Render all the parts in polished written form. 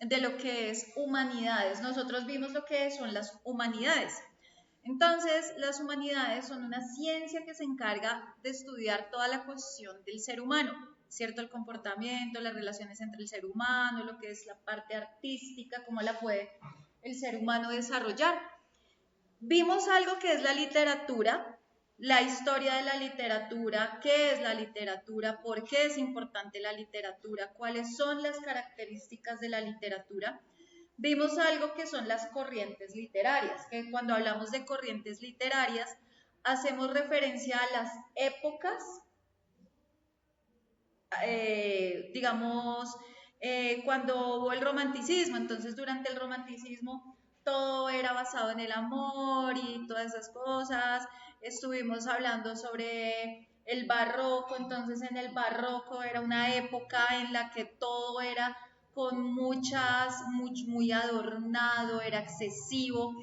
de lo que es humanidades. Nosotros vimos lo que son las humanidades. Entonces, las humanidades son una ciencia que se encarga de estudiar toda la cuestión del ser humano, ¿cierto? El comportamiento, las relaciones entre el ser humano, lo que es la parte artística, cómo la puede el ser humano desarrollar. Vimos algo que es la literatura, la historia de la literatura, qué es la literatura, por qué es importante la literatura, cuáles son las características de la literatura. Vimos algo que son las corrientes literarias, que cuando hablamos de corrientes literarias hacemos referencia a las épocas, digamos, cuando hubo el romanticismo. Entonces durante el romanticismo todo era basado en el amor y todas esas cosas. Estuvimos hablando sobre el barroco. Entonces en el barroco era una época en la que todo era con muy adornado, era excesivo.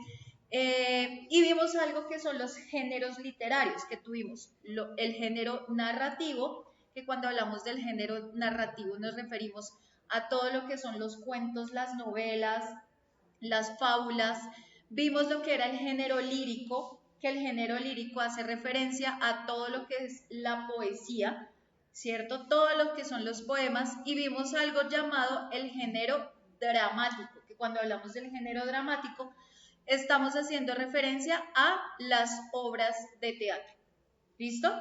Y vimos algo que son los géneros literarios que tuvimos. El género narrativo, que cuando hablamos del género narrativo nos referimos a todo lo que son los cuentos, las novelas, las fábulas. Vimos lo que era el género lírico, que el género lírico hace referencia a todo lo que es la poesía, ¿cierto? Todo lo que son los poemas, y vimos algo llamado el género dramático, que cuando hablamos del género dramático estamos haciendo referencia a las obras de teatro. ¿Listo?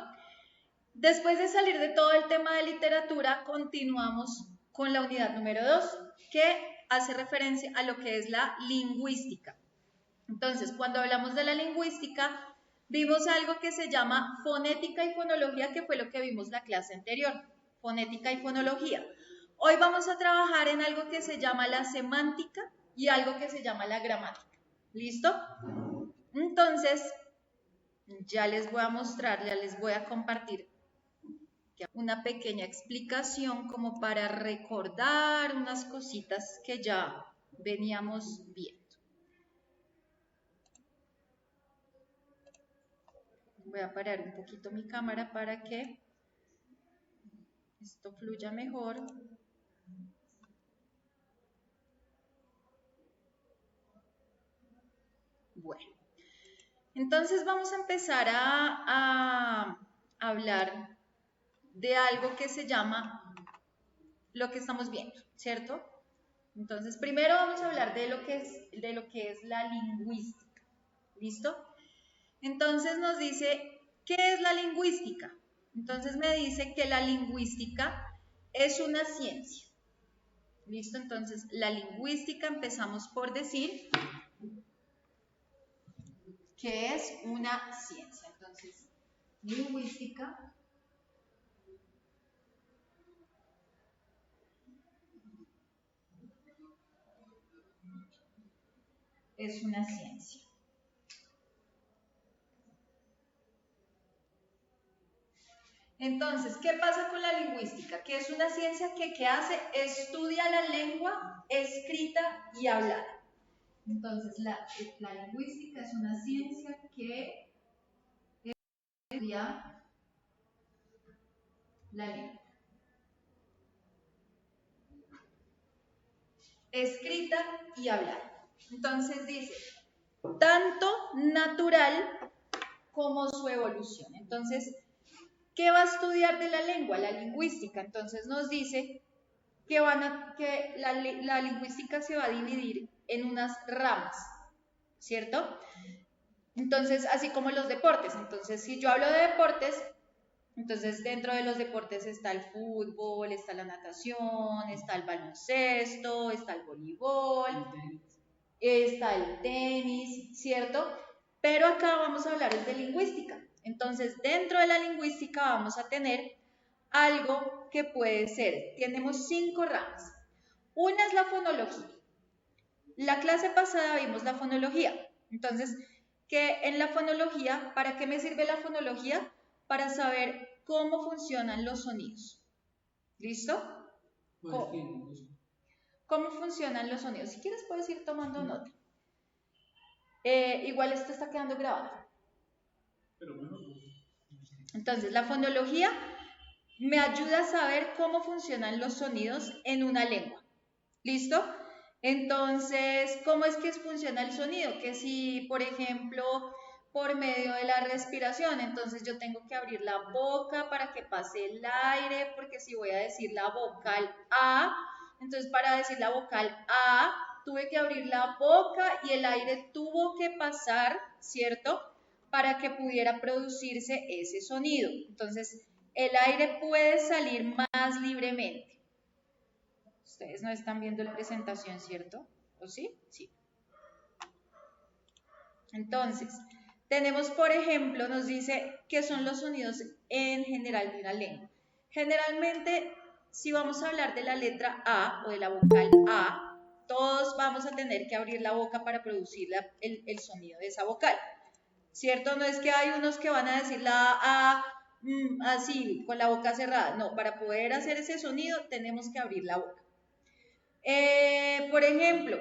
Después de salir de todo el tema de literatura, continuamos con la unidad número 2, que hace referencia a lo que es la lingüística. Entonces, cuando hablamos de la lingüística, vimos algo que se llama fonética y fonología, que fue lo que vimos la clase anterior, fonética y fonología. Hoy vamos a trabajar en algo que se llama la semántica y algo que se llama la gramática. ¿Listo? Entonces, ya les voy a mostrar, ya les voy a compartir una pequeña explicación como para recordar unas cositas que ya veníamos viendo. Voy a parar un poquito mi cámara para que esto fluya mejor. Bueno, entonces vamos a empezar a hablar de algo que se llama lo que estamos viendo, ¿cierto? Entonces, primero vamos a hablar de lo que es la lingüística. ¿Listo? Entonces nos dice, ¿qué es la lingüística? Entonces me dice que la lingüística es una ciencia. ¿Listo? Entonces, la lingüística empezamos por decir que es una ciencia. Entonces, lingüística es una ciencia. Entonces, ¿qué pasa con la lingüística? Que es una ciencia que ¿qué hace? Estudia la lengua escrita y hablada. Entonces, la lingüística es una ciencia que estudia la lengua escrita y hablada. Entonces dice, tanto natural como su evolución. Entonces, ¿qué va a estudiar de la lengua? La lingüística. Entonces nos dice que la lingüística se va a dividir en unas ramas, ¿cierto? Entonces, así como los deportes. Entonces, si yo hablo de deportes, entonces dentro de los deportes está el fútbol, está la natación, está el baloncesto, está el voleibol, está el tenis, ¿cierto? Pero acá vamos a hablar de lingüística. Entonces, dentro de la lingüística vamos a tener algo que puede ser, tenemos 5 ramas. Una es la fonología. La clase pasada vimos la fonología. Entonces, que en la fonología, ¿para qué me sirve la fonología? Para saber cómo funcionan los sonidos. ¿Listo? ¿Cómo funcionan los sonidos? Si quieres puedes ir tomando nota. Igual esto está quedando grabado. Entonces, la fonología me ayuda a saber cómo funcionan los sonidos en una lengua. ¿Listo? Entonces, ¿cómo es que funciona el sonido? Que si, por ejemplo, por medio de la respiración, entonces yo tengo que abrir la boca para que pase el aire, porque si voy a decir la vocal A, entonces para decir la vocal A, tuve que abrir la boca y el aire tuvo que pasar, ¿cierto? Para que pudiera producirse ese sonido. Entonces, el aire puede salir más libremente. Ustedes no están viendo la presentación, ¿cierto? ¿O sí? Sí. Entonces, tenemos, por ejemplo, nos dice qué son los sonidos en general de una lengua. Generalmente, si vamos a hablar de la letra A o de la vocal A, todos vamos a tener que abrir la boca para producir el sonido de esa vocal, ¿cierto? No es que hay unos que van a decir la A así, con la boca cerrada. No, para poder hacer ese sonido tenemos que abrir la boca. Por ejemplo,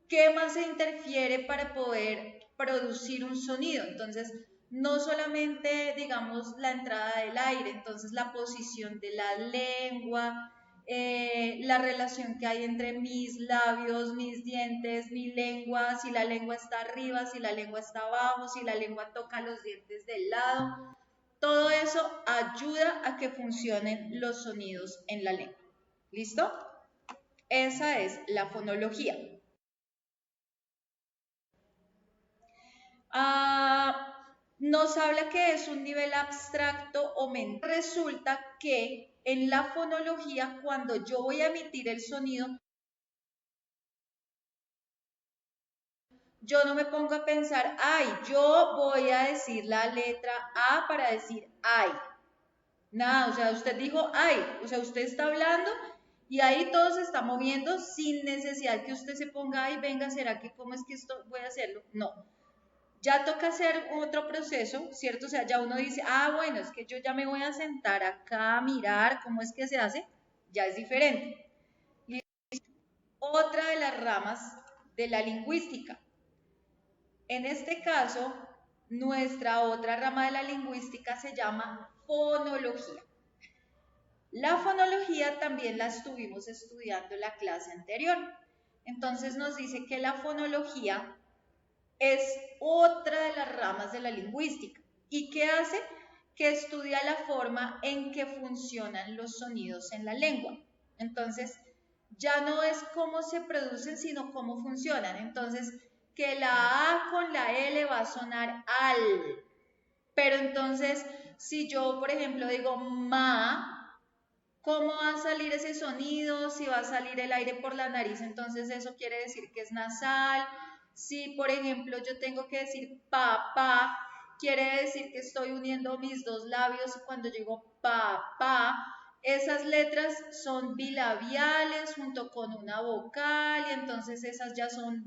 ¿qué más se interfiere para poder producir un sonido? Entonces, no solamente, digamos, la entrada del aire, entonces la posición de la lengua, la relación que hay entre mis labios, mis dientes, mi lengua, si la lengua está arriba, si la lengua está abajo, si la lengua toca los dientes del lado. Todo eso ayuda a que funcionen los sonidos en la lengua. ¿Listo? Esa es la fonología. Nos habla que es un nivel abstracto o mental. Resulta que en la fonología, cuando yo voy a emitir el sonido, yo no me pongo a pensar, ay, yo voy a decir la letra A para decir ay. Nada, o sea, usted dijo ay, o sea, usted está hablando y ahí todo se está moviendo sin necesidad que usted se ponga, ay, venga, ¿será que cómo es que esto voy a hacerlo? No. Ya toca hacer otro proceso, ¿cierto? O sea, ya uno dice, bueno, es que yo ya me voy a sentar acá a mirar cómo es que se hace, ya es diferente. Y otra de las ramas de la lingüística. En este caso, nuestra otra rama de la lingüística se llama fonología. La fonología también la estuvimos estudiando en la clase anterior. Entonces nos dice que la fonología es otra de las ramas de la lingüística. ¿Y qué hace? Que estudia la forma en que funcionan los sonidos en la lengua. Entonces, ya no es cómo se producen, sino cómo funcionan. Entonces, que la A con la L va a sonar al. Pero entonces, si yo, por ejemplo, digo ma, ¿cómo va a salir ese sonido? Si va a salir el aire por la nariz, entonces eso quiere decir que es nasal. Si, por ejemplo, yo tengo que decir papá, quiere decir que estoy uniendo mis dos labios cuando digo papá. Esas letras son bilabiales junto con una vocal y entonces esas ya son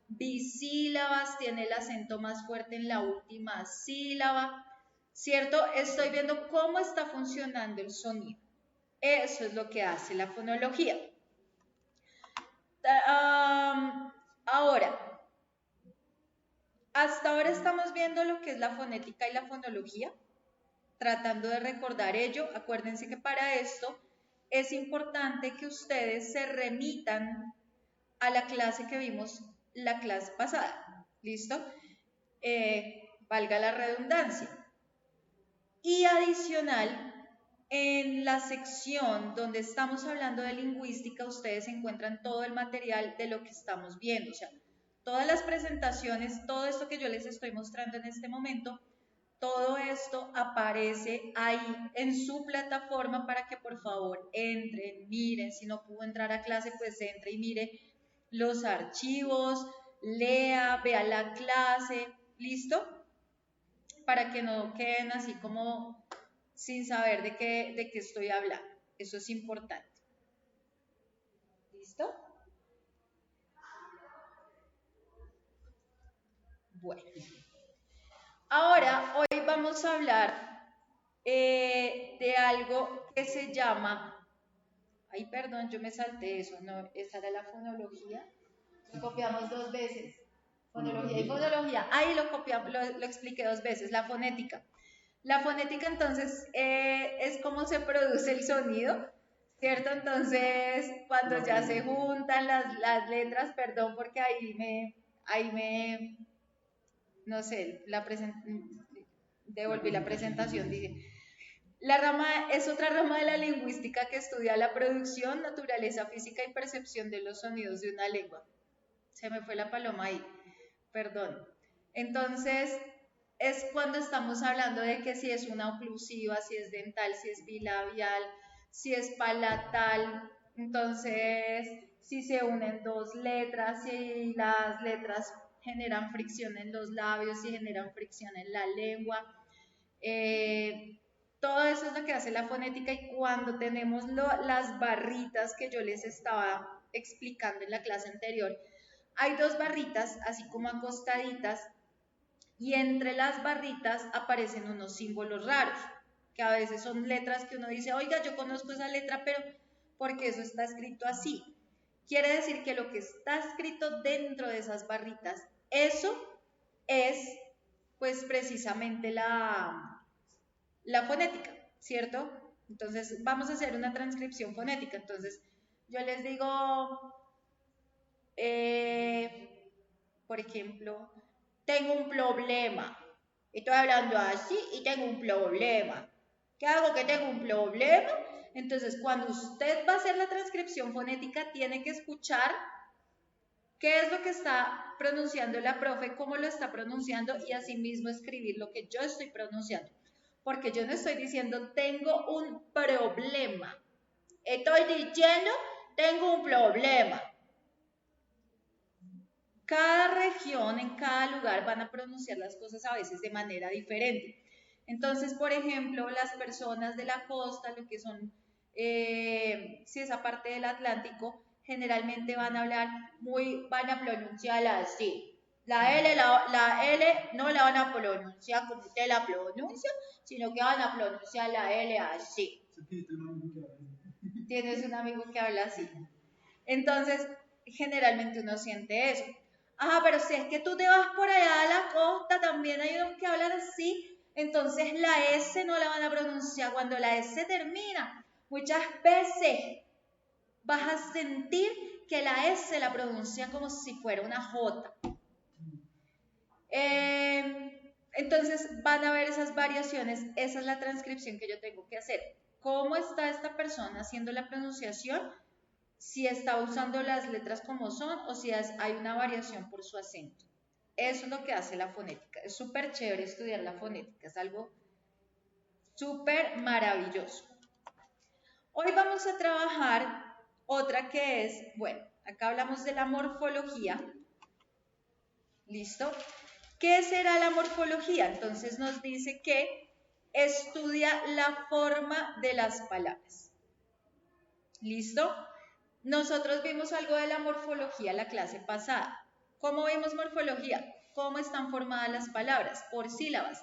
bisílabas, tiene el acento más fuerte en la última sílaba. ¿Cierto? Estoy viendo cómo está funcionando el sonido. Eso es lo que hace la fonología. Ahora, hasta ahora estamos viendo lo que es la fonética y la fonología, tratando de recordar ello. Acuérdense que para esto es importante que ustedes se remitan a la clase que vimos la clase pasada. ¿Listo? Valga la redundancia. Y adicional, en la sección donde estamos hablando de lingüística, ustedes encuentran todo el material de lo que estamos viendo, o sea, todas las presentaciones, todo esto que yo les estoy mostrando en este momento, todo esto aparece ahí en su plataforma para que por favor entren, miren, si no pudo entrar a clase, pues entre y mire los archivos, lea, vea la clase, ¿listo? Para que no queden así como sin saber de qué estoy hablando. Eso es importante. ¿Listo? Bueno. Ahora, hoy vamos a hablar de algo que se llama... Ay, perdón, yo me salté eso. No, esa era la fonología. Lo copiamos dos veces. Fonología y fonología. Ahí lo copiamos, lo expliqué dos veces. La fonética. La fonética entonces es cómo se produce el sonido. ¿cierto? Entonces, cuando ya se juntan las letras, perdón, porque ahí me, no sé, devolví la presentación, dije. La rama es otra rama de la lingüística que estudia la producción, naturaleza física y percepción de los sonidos de una lengua. Se me fue la paloma ahí, perdón. Entonces, es cuando estamos hablando de que si es una oclusiva, si es dental, si es bilabial, si es palatal, entonces si se unen dos letras, si las letras generan fricción en los labios, si generan fricción en la lengua. Eh, Todo eso es lo que hace la fonética y cuando tenemos las barritas que yo les estaba explicando en la clase anterior, hay dos barritas así como acostaditas y entre las barritas aparecen unos símbolos raros, que a veces son letras que uno dice, oiga, yo conozco esa letra, pero porque eso está escrito así. Quiere decir que lo que está escrito dentro de esas barritas, eso es pues precisamente la fonética, ¿cierto? Entonces vamos a hacer una transcripción fonética. Entonces yo les digo, por ejemplo, tengo un problema. Estoy hablando así y tengo un problema. ¿Qué hago que tengo un problema? Entonces, cuando usted va a hacer la transcripción fonética, tiene que escuchar qué es lo que está pronunciando la profe, cómo lo está pronunciando y asimismo escribir lo que yo estoy pronunciando. Porque yo no estoy diciendo tengo un problema. Estoy diciendo tengo un problema. Cada región, en cada lugar van a pronunciar las cosas a veces de manera diferente. Entonces, por ejemplo, las personas de la costa, lo que son, si esa parte del Atlántico, generalmente van a hablar van a pronunciarla así. La L no la van a pronunciar como usted la pronuncia, sino que van a pronunciar la L así. Tienes un amigo que habla así. Entonces, generalmente uno siente eso. Ah, pero si es que tú te vas por allá a la costa, también hay unos que hablan así, entonces la S no la van a pronunciar. Cuando la S termina, muchas veces vas a sentir que la S la pronuncia como si fuera una J. Entonces van a ver esas variaciones, esa es la transcripción que yo tengo que hacer. ¿Cómo está esta persona haciendo la pronunciación? Si está usando las letras como son o si hay una variación por su acento. Eso es lo que hace la fonética. Es súper chévere estudiar la fonética, es algo súper maravilloso. Hoy vamos a trabajar otra que es, bueno, acá hablamos de la morfología. ¿Listo? ¿Qué será la morfología? Entonces nos dice que estudia la forma de las palabras. ¿Listo? Nosotros vimos algo de la morfología la clase pasada. ¿Cómo vimos morfología? ¿Cómo están formadas las palabras? Por sílabas.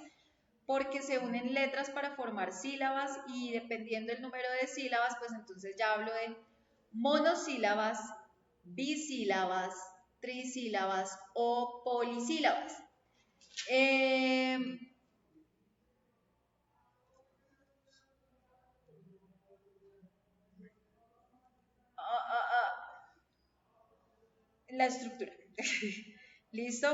Porque se unen letras para formar sílabas y dependiendo del número de sílabas, pues entonces ya hablo de monosílabas, bisílabas, trisílabas o polisílabas. La estructura. ¿Listo?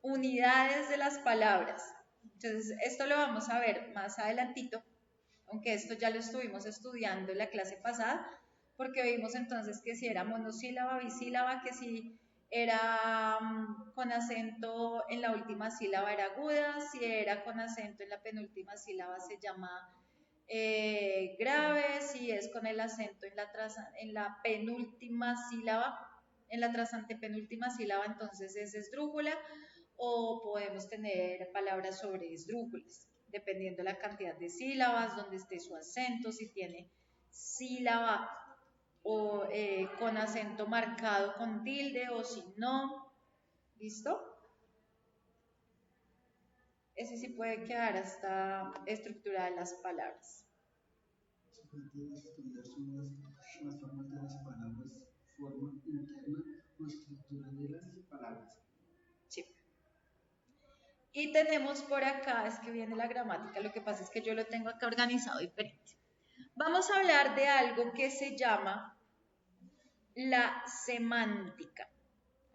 Unidades de las palabras. Entonces, esto lo vamos a ver más adelantito, aunque esto ya lo estuvimos estudiando en la clase pasada, porque vimos entonces que si era monosílaba, bisílaba, que si era con acento en la última sílaba era aguda, si era con acento en la penúltima sílaba se llama grave, si es con el acento en la penúltima sílaba, en la trasantepenúltima sílaba, entonces es esdrújula, o podemos tener palabras sobre esdrújulas, dependiendo la cantidad de sílabas, donde esté su acento, si tiene sílaba o con acento marcado con tilde o si no. ¿Listo? Ese sí puede quedar hasta estructura de las palabras. Estudiar son las formas de las palabras, forma interna o estructura de las palabras. Sí. Y tenemos por acá, es que viene la gramática, lo que pasa es que yo lo tengo acá organizado diferente. Vamos a hablar de algo que se llama la semántica.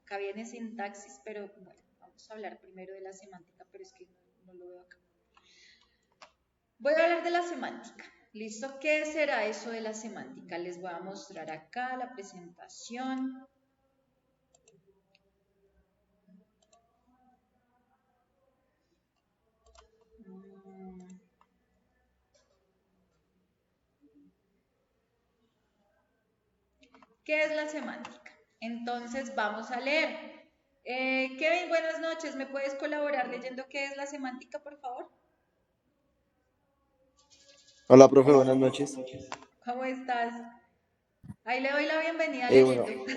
Acá viene sintaxis, pero bueno, vamos a hablar primero de la semántica, pero es que no lo veo acá. Voy a hablar de la semántica. ¿Listo? ¿Qué será eso de la semántica? Les voy a mostrar acá la presentación. ¿Qué es la semántica? Entonces vamos a leer. Kevin, buenas noches. ¿Me puedes colaborar leyendo qué es la semántica, por favor? Hola, profe, buenas noches. ¿Cómo estás? Ahí le doy la bienvenida Bueno, leyendo.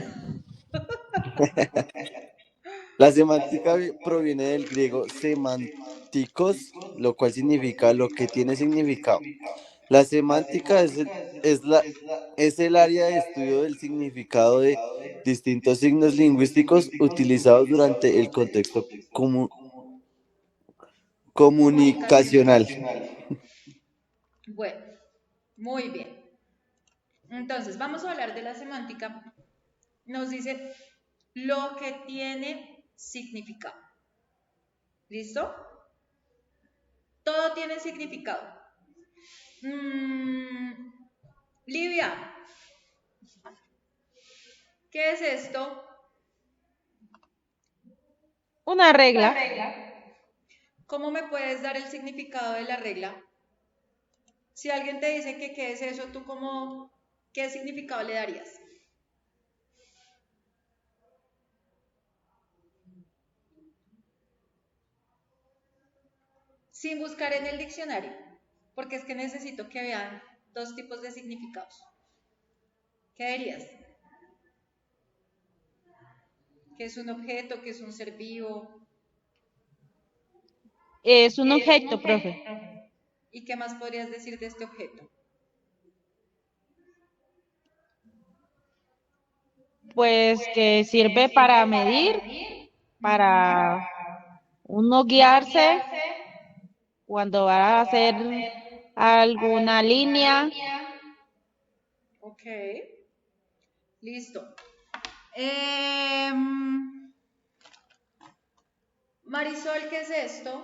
la semántica proviene del griego semánticos, lo cual significa lo que tiene significado. La semántica es el área de estudio del significado de distintos signos lingüísticos utilizados durante el contexto comunicacional. Bueno, muy bien. Entonces, vamos a hablar de la semántica. Nos dice lo que tiene significado. ¿Listo? Todo tiene significado. Livia, ¿qué es esto? Una regla. ¿Cómo me puedes dar el significado de la regla? Si alguien te dice que qué es eso, ¿tú qué significado le darías? Sin buscar en el diccionario, porque es que necesito que vean dos tipos de significados. ¿Qué dirías? ¿Qué es un objeto? ¿Qué es un ser vivo? Es un objeto, profe. ¿Y qué más podrías decir de este objeto? Pues que sirve para medir, para uno guiarse cuando va a hacer alguna línea. Ok, listo. Marisol, ¿qué es esto?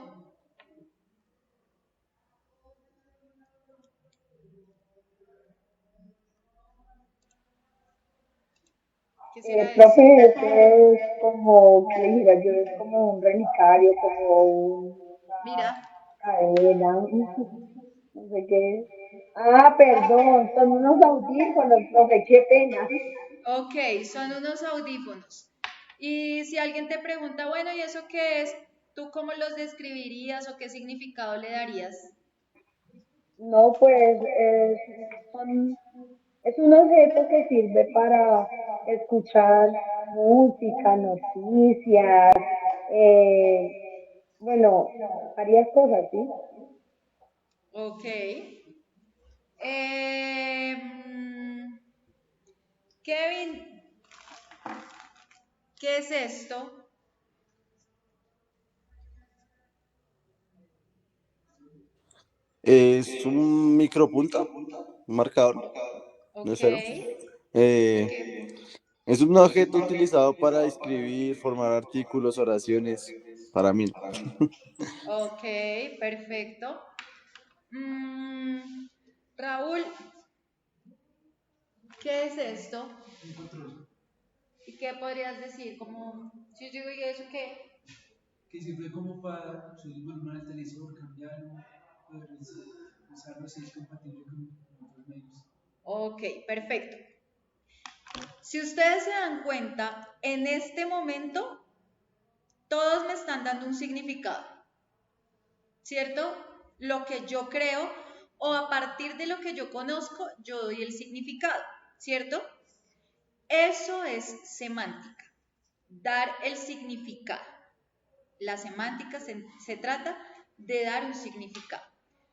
¿Qué será eso? Profe, esto es como, ¿qué le dijera yo? Es como un relicario, como una Mira, cadena, no sé qué es. Ah, perdón, son unos audífonos, profe, qué pena. ok, son unos audífonos. Y si alguien te pregunta, bueno, ¿y eso qué es? ¿Tú cómo los describirías o qué significado le darías? No, pues es un objeto que sirve para escuchar música, noticias, eh, bueno, varias cosas, ¿sí? Ok. Em, Kevin, ¿qué es esto? Es un micropunto, un marcador de Ok. cero. Eh, es un objeto utilizado para escribir, formar artículos, oraciones, para mí. Ok, perfecto. Raúl, ¿qué es esto? Un control ¿Y qué podrías decir? Como, si yo digo, ¿y eso qué? que sirve como para subir volumen al televisor, cambiarlo, poder usarlo si es compatible con otros medios. Ok, perfecto. Si ustedes se dan cuenta, en este momento todos me están dando un significado, ¿cierto? Lo que yo creo o a partir de lo que yo conozco, yo doy el significado, ¿cierto? Eso es semántica, dar el significado. La semántica se trata de dar un significado.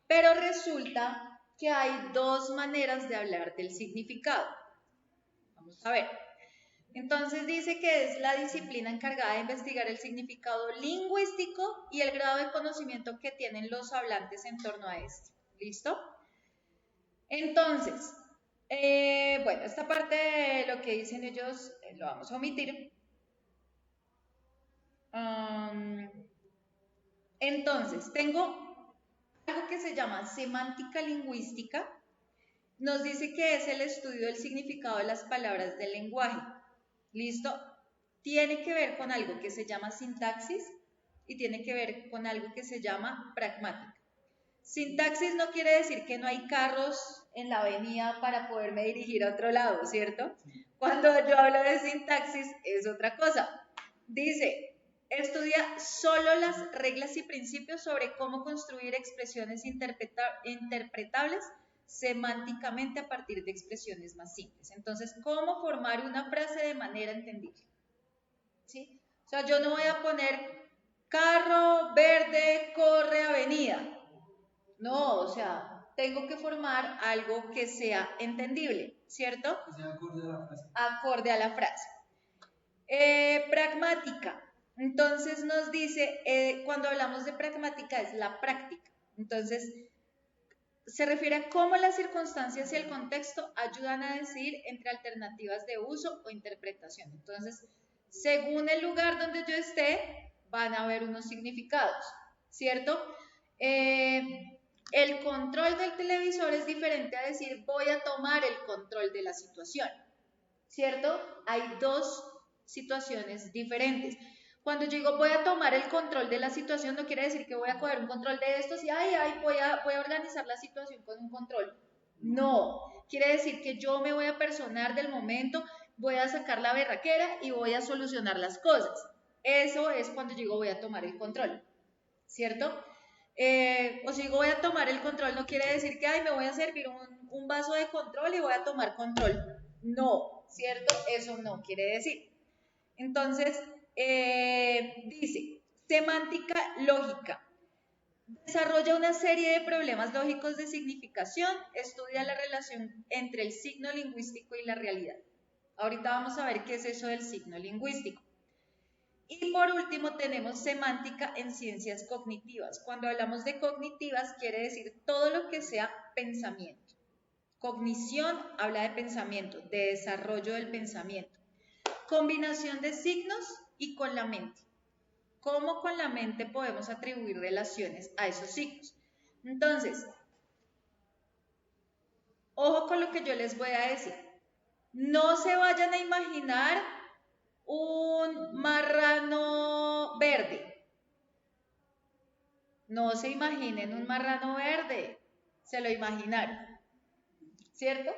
Pero resulta que hay dos maneras de hablar del significado. Vamos a ver. Entonces dice que es la disciplina encargada de investigar el significado lingüístico y el grado de conocimiento que tienen los hablantes en torno a esto. ¿Listo? Entonces, bueno, esta parte de lo que dicen ellos lo vamos a omitir. Am, entonces, tengo algo que se llama semántica lingüística. Nos dice que es el estudio del significado de las palabras del lenguaje. ¿Listo? Tiene que ver con algo que se llama sintaxis y tiene que ver con algo que se llama pragmática. Sintaxis no quiere decir que no hay carros en la avenida para poderme dirigir a otro lado, ¿cierto? Cuando yo hablo de sintaxis es otra cosa. Dice, estudia solo las reglas y principios sobre cómo construir expresiones interpretables semánticamente a partir de expresiones más simples. Entonces, cómo formar una frase de manera entendible. ¿Sí? O sea, yo no voy a poner carro verde corre avenida. No, o sea, tengo que formar algo que sea entendible, ¿cierto? Que sea acorde a la frase. Acorde a la frase. Pragmática. Entonces nos dice, cuando hablamos de pragmática es la práctica. Entonces, se refiere a cómo las circunstancias y el contexto ayudan a decidir entre alternativas de uso o interpretación. Entonces, según el lugar donde yo esté, van a haber unos significados, ¿cierto? El control del televisor es diferente a decir voy a tomar el control de la situación, ¿cierto? Hay dos situaciones diferentes. Cuando yo digo voy a tomar el control de la situación, no quiere decir que voy a coger un control de estos y voy a organizar la situación con un control. No, quiere decir que yo me voy a personar del momento, voy a sacar la berraquera y voy a solucionar las cosas. Eso es cuando yo digo voy a tomar el control, ¿cierto? O si digo voy a tomar el control, no quiere decir que me voy a servir un vaso de control y voy a tomar control. No, ¿cierto? Eso no quiere decir. Entonces, dice, semántica lógica. Desarrolla una serie de problemas lógicos de significación, estudia la relación entre el signo lingüístico y la realidad. Ahorita vamos a ver qué es eso del signo lingüístico. Y por último tenemos semántica en ciencias cognitivas. Cuando hablamos de cognitivas quiere decir todo lo que sea pensamiento. Cognición habla de pensamiento, de desarrollo del pensamiento. Combinación de signos y con la mente. ¿Cómo con la mente podemos atribuir relaciones a esos signos? Entonces, ojo con lo que yo les voy a decir. No se vayan a imaginar un marrano verde. No se imaginen un marrano verde. Se lo imaginaron, ¿cierto?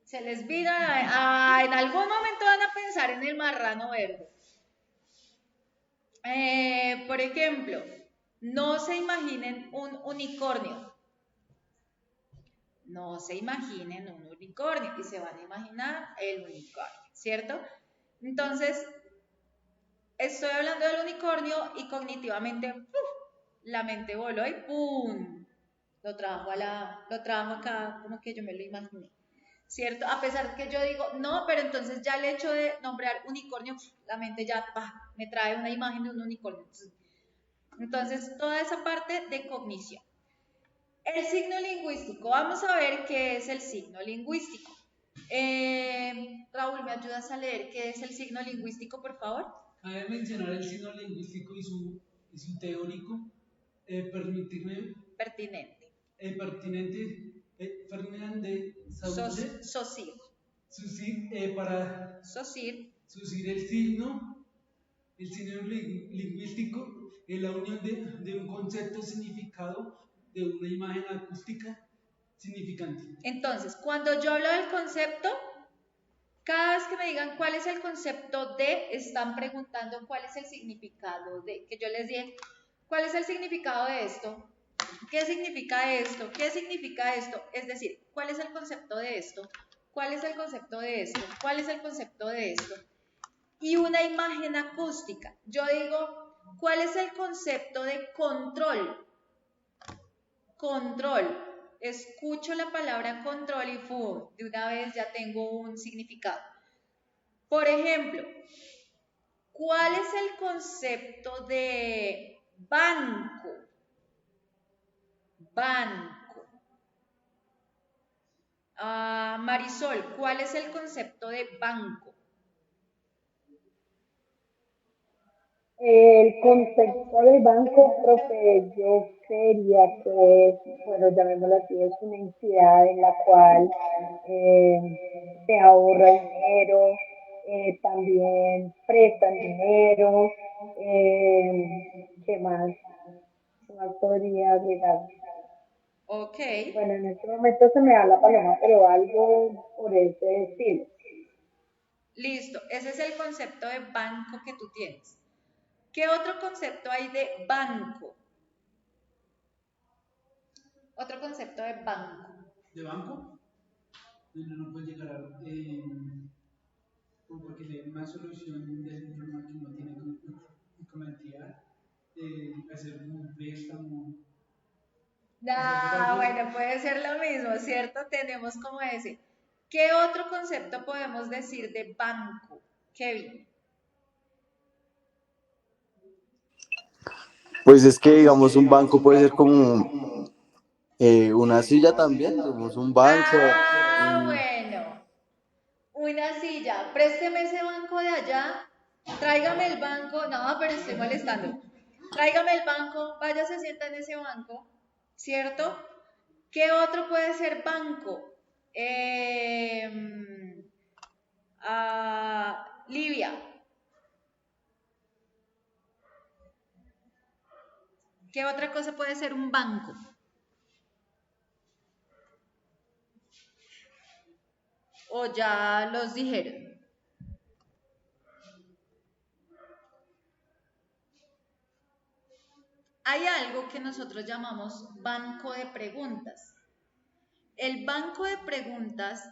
Se les vino en algún momento van a pensar en el marrano verde. Por ejemplo, no se imaginen un unicornio. No se imaginen un unicornio y se van a imaginar el unicornio, ¿cierto? Entonces, estoy hablando del unicornio y cognitivamente la mente voló y ¡pum! Lo trajo acá como que yo me lo imaginé, ¿cierto? A pesar que yo digo, no, pero entonces ya el hecho de nombrar unicornio, la mente ya me trae una imagen de un unicornio. Entonces, toda esa parte de cognición. El signo lingüístico. Vamos a ver qué es el signo lingüístico. Raúl, ¿me ayudas a leer qué es el signo lingüístico, por favor? Cabe mencionar el signo lingüístico y su teórico, permitirme Pertinente. pertinente, Fernández Sauce, Socir. para Socir. sucir el signo lingüístico es la unión de un concepto significado de una imagen acústica significante. Entonces, cuando yo hablo del concepto, cada vez que me digan cuál es el concepto de, están preguntando cuál es el significado de, que yo les dije, ¿cuál es el significado de esto? ¿Qué significa esto? ¿Qué significa esto? Es decir, ¿cuál es el concepto de esto? ¿Cuál es el concepto de esto? ¿Cuál es el concepto de esto? Y una imagen acústica. Yo digo, ¿cuál es el concepto de control? Control. Escucho la palabra control y ¡fum! De una vez ya tengo un significado. Por ejemplo, ¿cuál es el concepto de banco? Banco. Marisol, ¿cuál es el concepto de banco? El concepto de banco, profe, yo creería que es, bueno, llamémoslo así, es una entidad en la cual eh, se ahorra dinero, también prestan dinero, eh, ¿qué más? ¿Qué más podría agregar? Ok, Bueno, en este momento se me da la paloma, pero algo por ese estilo. listo. Ese es el concepto de banco que tú tienes. ¿Qué otro concepto hay de banco? Otro concepto de banco. ¿De banco? No puede llegar a, como porque le una solución del problema que no tiene con la entidad, hacer un préstamo, hacer algo. Bueno, puede ser lo mismo, ¿cierto? Tenemos como ese. ¿Qué otro concepto podemos decir de banco, Kevin? Pues es que, digamos, un banco puede ser como una silla también, digamos, un banco. un- Bueno, una silla. Présteme ese banco de allá. Tráigame el banco. No, pero estoy molestando. Tráigame el banco. Vaya, se sienta en ese banco. ¿Cierto? ¿Qué otro puede ser banco? Livia. ¿Qué otra cosa puede ser un banco? O ya los dijeron. Hay algo que nosotros llamamos banco de preguntas. El banco de preguntas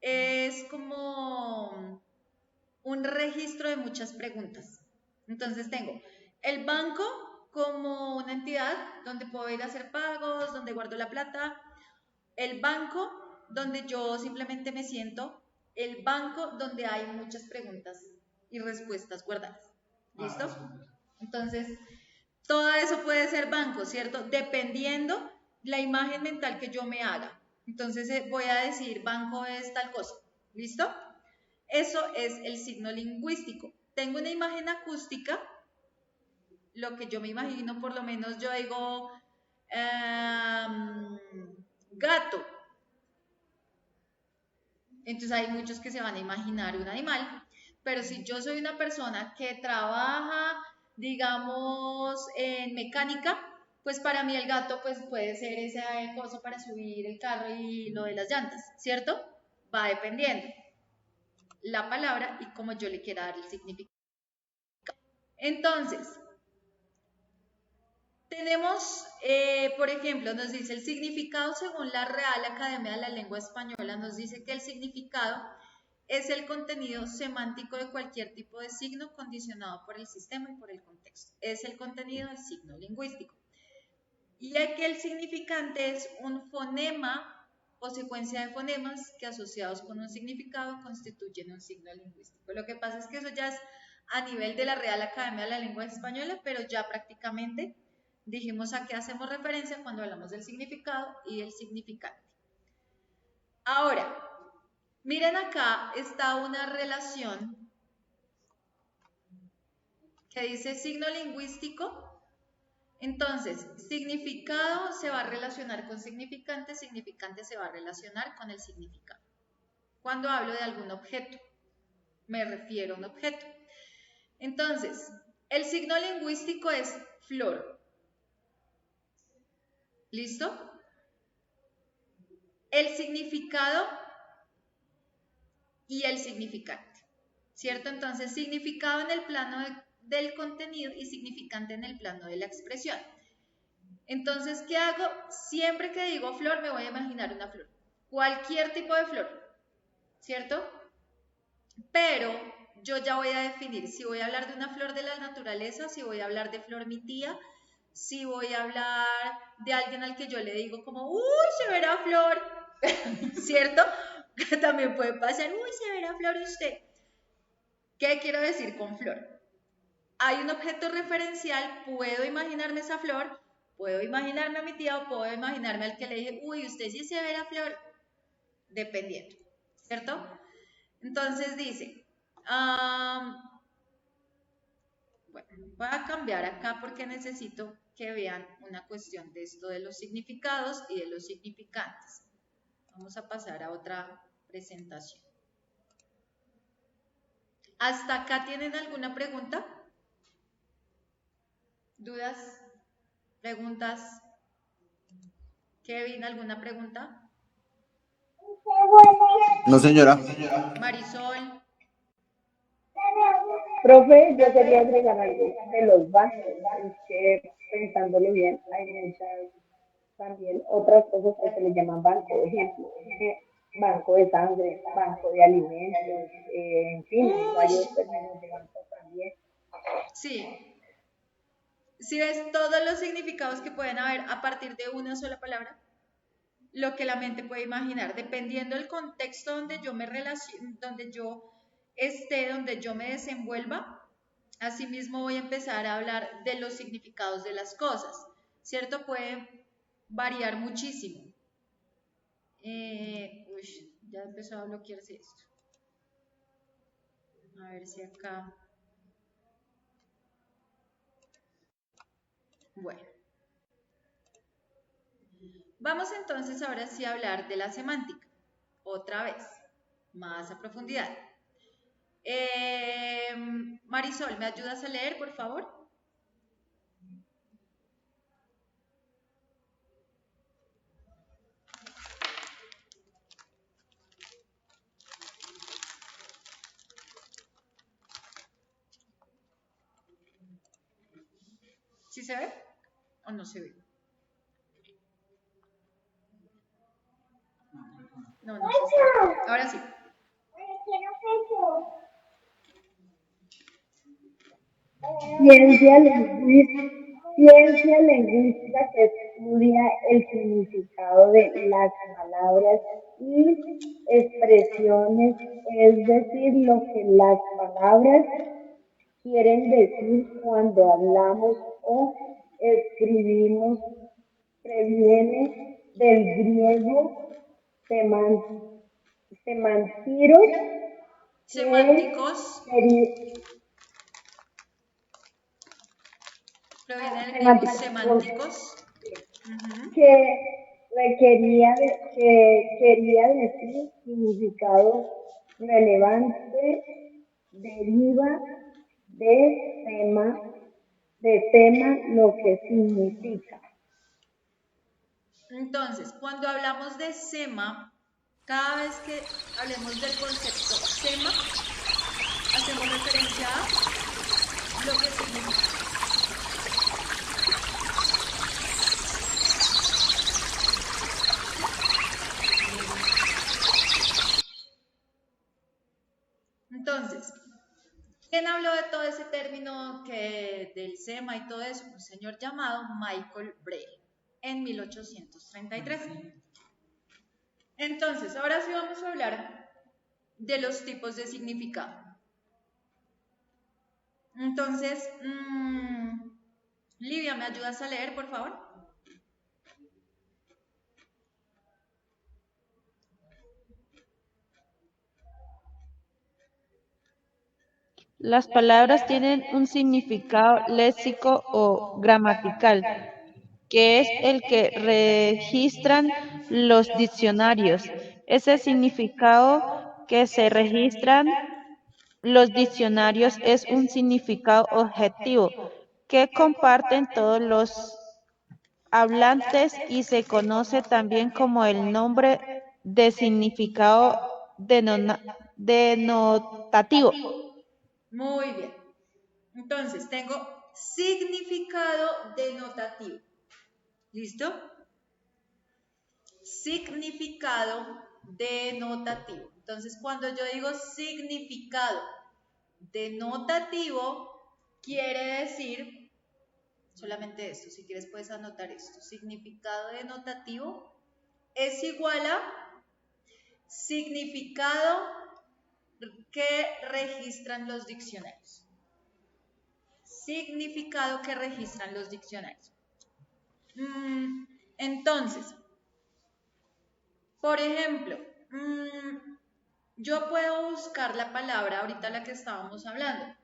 es como un registro de muchas preguntas. Entonces tengo el banco como una entidad donde puedo ir a hacer pagos, donde guardo la plata, el banco donde yo simplemente me siento, el banco donde hay muchas preguntas y respuestas guardadas. ¿Listo? Entonces, todo eso puede ser banco, ¿cierto? Dependiendo la imagen mental que yo me haga. Entonces voy a decir banco es tal cosa. ¿Listo? Eso es el signo lingüístico. Tengo una imagen acústica, lo que yo me imagino, por lo menos yo digo gato. Entonces hay muchos que se van a imaginar un animal, pero si yo soy una persona que trabaja, digamos, en mecánica, pues para mí el gato pues puede ser ese coso para subir el carro y lo de las llantas, ¿cierto? Va dependiendo la palabra y cómo yo le quiera dar el significado. Entonces, tenemos, por ejemplo, nos dice el significado según la Real Academia de la Lengua Española, nos dice que el significado es el contenido semántico de cualquier tipo de signo condicionado por el sistema y por el contexto. Es el contenido del signo lingüístico. Y aquí el significante es un fonema o secuencia de fonemas que asociados con un significado constituyen un signo lingüístico. Lo que pasa es que eso ya es a nivel de la Real Academia de la Lengua Española, pero ya prácticamente dijimos a qué hacemos referencia cuando hablamos del significado y del significante. Ahora, miren acá está una relación que dice signo lingüístico. Entonces, significado se va a relacionar con significante, significante se va a relacionar con el significado. Cuando hablo de algún objeto, me refiero a un objeto. Entonces, el signo lingüístico es flor. ¿Listo? El significado y el significante. ¿Cierto? Entonces, significado en el plano del contenido y significante en el plano de la expresión. Entonces, ¿qué hago? Siempre que digo flor, me voy a imaginar una flor. Cualquier tipo de flor, ¿cierto? Pero yo ya voy a definir si voy a hablar de una flor de la naturaleza, si voy a hablar de flor mi tía, si voy a hablar de alguien al que yo le digo como, uy, se verá flor, ¿cierto? Que también puede pasar, uy, se verá flor usted. ¿Qué quiero decir con flor? Hay un objeto referencial, puedo imaginarme esa flor, puedo imaginarme a mi tía o puedo imaginarme al que le dije, uy, usted sí se ve la flor. dependiendo, ¿cierto? Entonces dice, bueno, voy a cambiar acá porque necesito que vean una cuestión de esto de los significados y de los significantes. Vamos a pasar a otra presentación. ¿Hasta acá tienen alguna pregunta? ¿Dudas? ¿Preguntas? Kevin, ¿alguna pregunta? No, señora. Marisol. Profe, yo quería agregar algo de los bancos. Es que pensándolo bien, hay muchas también otras cosas que se le llaman banco. Por ejemplo, banco de sangre, banco de alimentos, en fin, hay varios Uy, términos de banco también. sí. ¿Sí ves todos los significados que pueden haber a partir de una sola palabra? Lo que la mente puede imaginar, dependiendo del contexto donde yo me relacione, donde yo esté, donde yo me desenvuelva, asimismo voy a empezar a hablar de los significados de las cosas, ¿cierto? Puede variar muchísimo. Ya empezó a bloquearse esto. A ver si acá. Bueno. Vamos entonces ahora sí a hablar de la semántica. Otra vez, más a profundidad. Marisol, ¿me ayudas a leer, por favor? ¿Sí se ve o no se ve? No, no se ve. Ahora sí. Ciencia lingüística que estudia el significado de las palabras y expresiones, es decir, lo que las palabras quieren decir cuando hablamos o escribimos. Previene del griego semantiros, que Semánticos, sería proviene del griego semánticos, semánticos. Ujú. que que quería decir significado relevante, deriva de tema lo que significa. Entonces, cuando hablamos de sema, cada vez que hablemos del concepto sema, hacemos referencia a lo que significa. Entonces, ¿quién habló de todo ese término del SEMA y todo eso? Un señor llamado Michael Braille en 1833. Entonces, ahora sí vamos a hablar de los tipos de significado. Entonces, Livia, ¿me ayudas a leer, por favor? Las palabras tienen un significado léxico o gramatical, que es el que registran los diccionarios. Ese significado que se registran los diccionarios es un significado objetivo que comparten todos los hablantes y se conoce también como el nombre de significado denotativo. Muy bien. Entonces, tengo significado denotativo. ¿Listo? Significado denotativo. Entonces, cuando yo digo significado denotativo, quiere decir solamente esto. Si quieres puedes anotar esto. Significado denotativo es igual a significado que registran los diccionarios. Significado que registran los diccionarios. Entonces, por ejemplo, Yo puedo buscar la palabra ahorita la que estábamos hablando.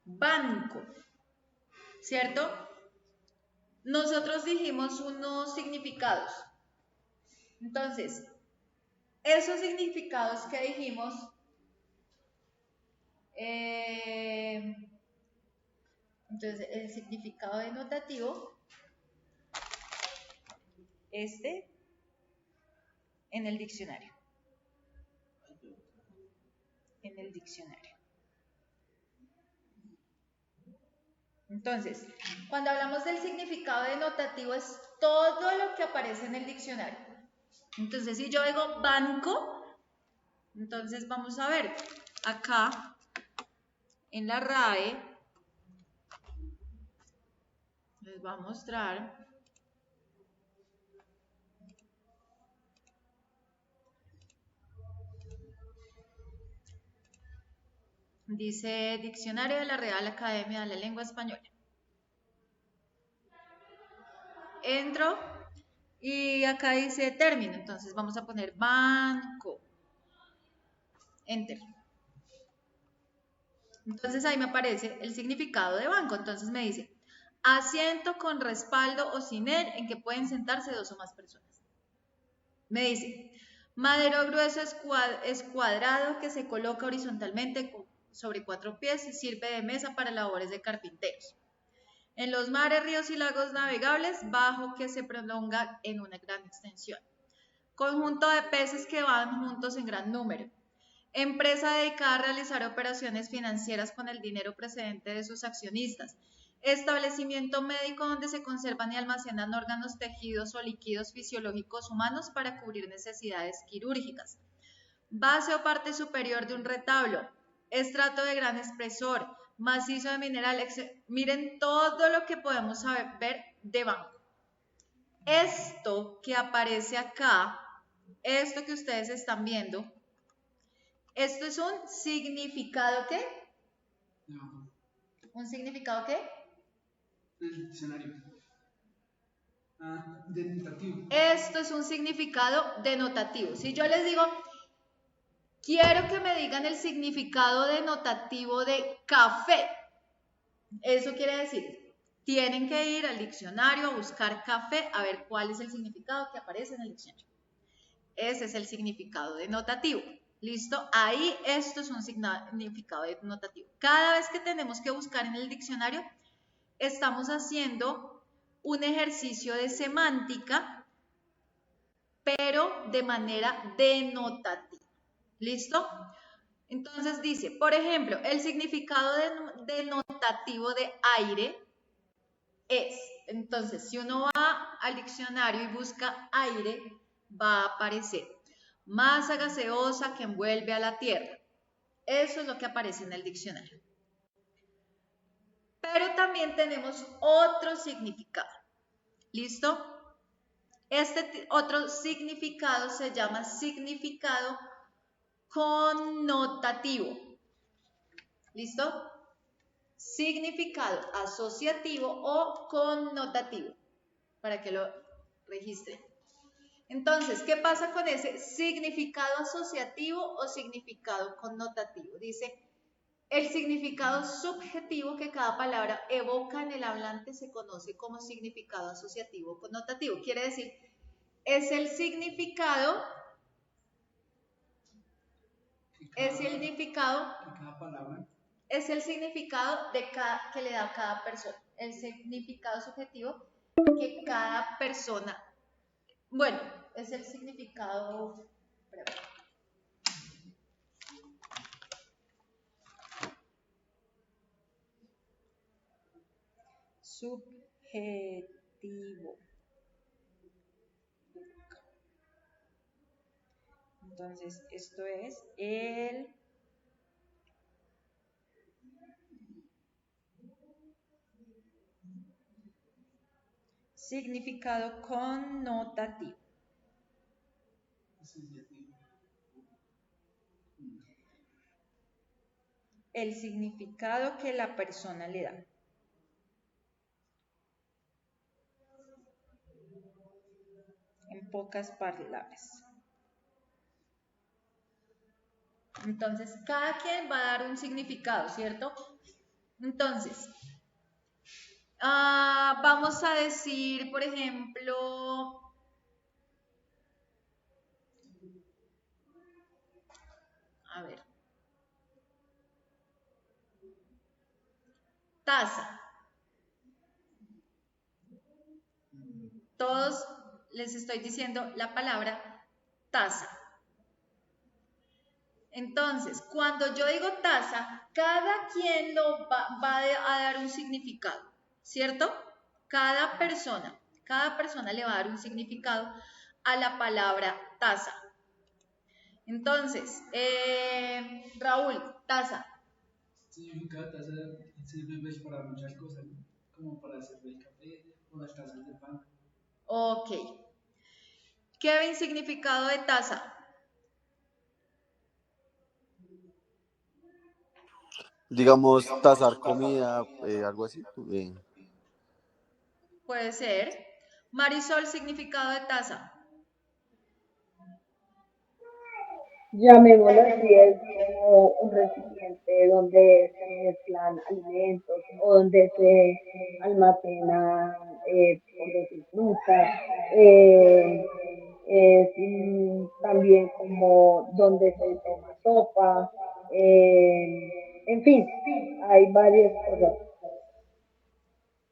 Banco, ¿cierto? Nosotros dijimos unos significados. Entonces, esos significados que dijimos, entonces el significado denotativo, en el diccionario. En el diccionario. Entonces, cuando hablamos del significado denotativo es todo lo que aparece en el diccionario. Entonces, si yo digo banco, entonces vamos a ver, acá en la RAE les va a mostrar dice Diccionario de la Real Academia de la Lengua Española. Entro y acá dice término, entonces vamos a poner banco. Enter. Entonces ahí me aparece el significado de banco. Entonces me dice, asiento con respaldo o sin él en que pueden sentarse dos o más personas. Me dice, madero grueso escuadrado que se coloca horizontalmente sobre 4 pies y sirve de mesa para labores de carpinteros. En los mares, ríos y lagos navegables, bajo que se prolonga en una gran extensión. Conjunto de peces que van juntos en gran número. Empresa dedicada a realizar operaciones financieras con el dinero procedente de sus accionistas. Establecimiento médico donde se conservan y almacenan órganos, tejidos o líquidos fisiológicos humanos para cubrir necesidades quirúrgicas. Base o parte superior de un retablo. Estrato de gran espesor. Macizo de mineral. Miren todo lo que podemos ver de banco. Esto que aparece acá, esto que ustedes están viendo, esto es un significado ¿qué? No, ¿Un significado qué? el diccionario. Denotativo. Esto es un significado denotativo. Si yo les digo, quiero que me digan el significado denotativo de café, eso quiere decir, tienen que ir al diccionario a buscar café a ver cuál es el significado que aparece en el diccionario. Ese es el significado denotativo. ¿Listo? Ahí esto es un significado denotativo. Cada vez que tenemos que buscar en el diccionario, estamos haciendo un ejercicio de semántica, pero de manera denotativa. ¿Listo? Entonces dice, por ejemplo, el significado denotativo de aire es, entonces, si uno va al diccionario y busca aire, va a aparecer masa gaseosa que envuelve a la Tierra. Eso es lo que aparece en el diccionario. Pero también tenemos otro significado. ¿Listo? Este otro significado se llama significado connotativo. ¿Listo? Significado asociativo o connotativo, para que lo registren. Entonces, ¿qué pasa con ese significado asociativo o significado connotativo? Dice, el significado subjetivo que cada palabra evoca en el hablante se conoce como significado asociativo o connotativo. Quiere decir, es el significado, cada palabra. Es el significado que le da a cada persona. El significado subjetivo que cada persona, bueno, es el significado, subjetivo. Entonces, esto es el significado connotativo. El significado que la persona le da. En pocas palabras. Entonces, cada quien va a dar un significado, ¿cierto? Entonces, vamos a decir, por ejemplo, a ver, taza. Todos les estoy diciendo la palabra taza. Entonces, cuando yo digo taza, cada quien va a dar un significado, ¿cierto? Cada persona le va a dar un significado a la palabra taza. Entonces, Raúl, taza. Significado taza sirve pues para muchas cosas, ¿no? Como para hacer el café o las tazas de pan. Ok. Kevin, significado de taza. Digamos, tasar comida, algo así. Puede ser. Marisol, significado de taza. Llamémoslo así, es como un recipiente donde se mezclan alimentos o donde se almacenan, por decir, frutas. Es también como donde se toma sopa. En fin, hay varias cosas.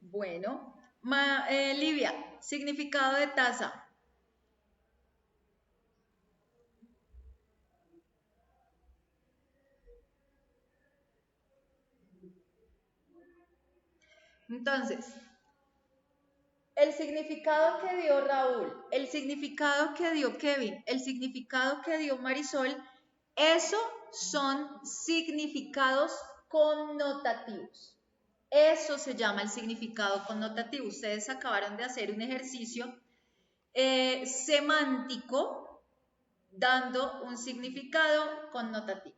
Bueno. Livia, significado de taza. Entonces, el significado que dio Raúl, el significado que dio Kevin, el significado que dio Marisol, eso son significados connotativos. Eso se llama el significado connotativo. Ustedes acabaron de hacer un ejercicio semántico dando un significado connotativo.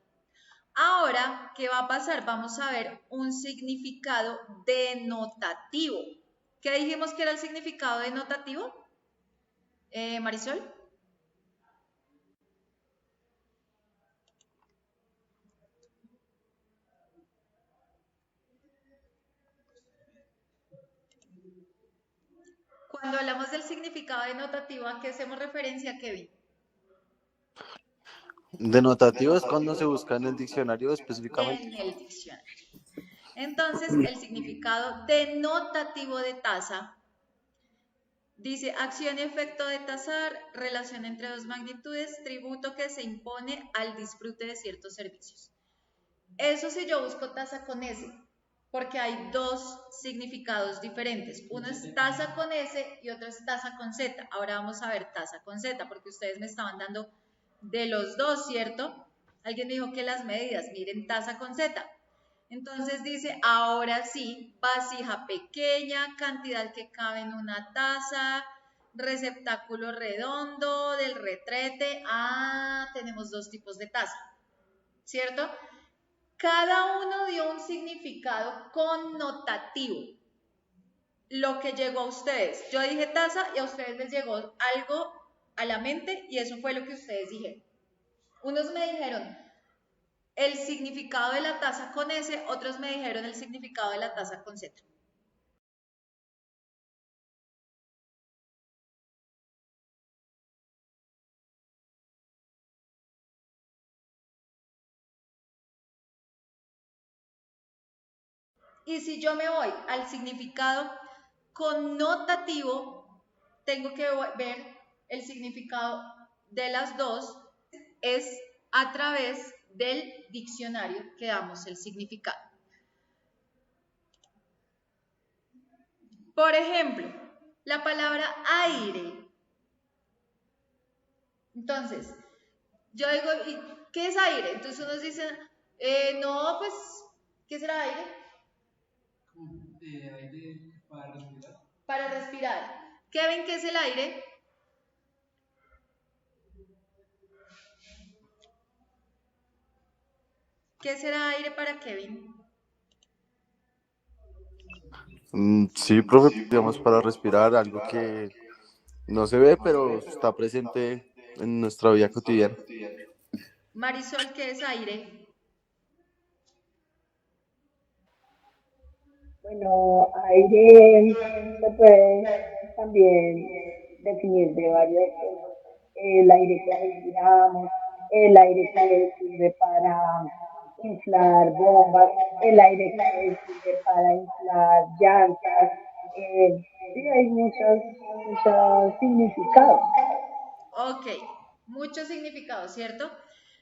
Ahora, ¿qué va a pasar? Vamos a ver un significado denotativo. ¿Qué dijimos que era el significado denotativo? Marisol. Cuando hablamos del significado denotativo, ¿a qué hacemos referencia, Kevin? Denotativo es cuando se busca en el diccionario específicamente. En el diccionario. Entonces, el significado denotativo de taza dice acción y efecto de tasar, relación entre dos magnitudes, tributo que se impone al disfrute de ciertos servicios. Eso si yo busco taza con S, porque hay dos significados diferentes. Uno es taza con S y otro es taza con Z. Ahora vamos a ver taza con Z, porque ustedes me estaban dando de los dos, ¿cierto? Alguien me dijo que las medidas, miren, taza con Z. Entonces dice, ahora sí, vasija pequeña, cantidad que cabe en una taza, receptáculo redondo, del retrete. Tenemos dos tipos de taza, ¿cierto? Cada uno dio un significado connotativo. Lo que llegó a ustedes. Yo dije taza y a ustedes les llegó algo a la mente y eso fue lo que ustedes dijeron. Unos me dijeron el significado de la taza con S, otros me dijeron el significado de la taza con Z. Y si yo me voy al significado connotativo, tengo que ver el significado de las dos, es a través del diccionario que damos el significado. Por ejemplo, la palabra aire. Entonces, yo digo, ¿qué es aire? Entonces unos dicen, no, pues, ¿qué será aire? Como aire para respirar. Para respirar. Kevin, ¿qué es el aire? ¿Qué será aire para Kevin? Sí, profe, digamos para respirar, algo que no se ve, pero está presente en nuestra vida cotidiana. Marisol, ¿qué es aire? Bueno, aire se puede también definir de varias formas. El aire que respiramos, el aire que sirve para inflar bombas, el aire que sirve para inflar llantas. Sí, hay muchos significados. Ok, muchos significados, ¿cierto?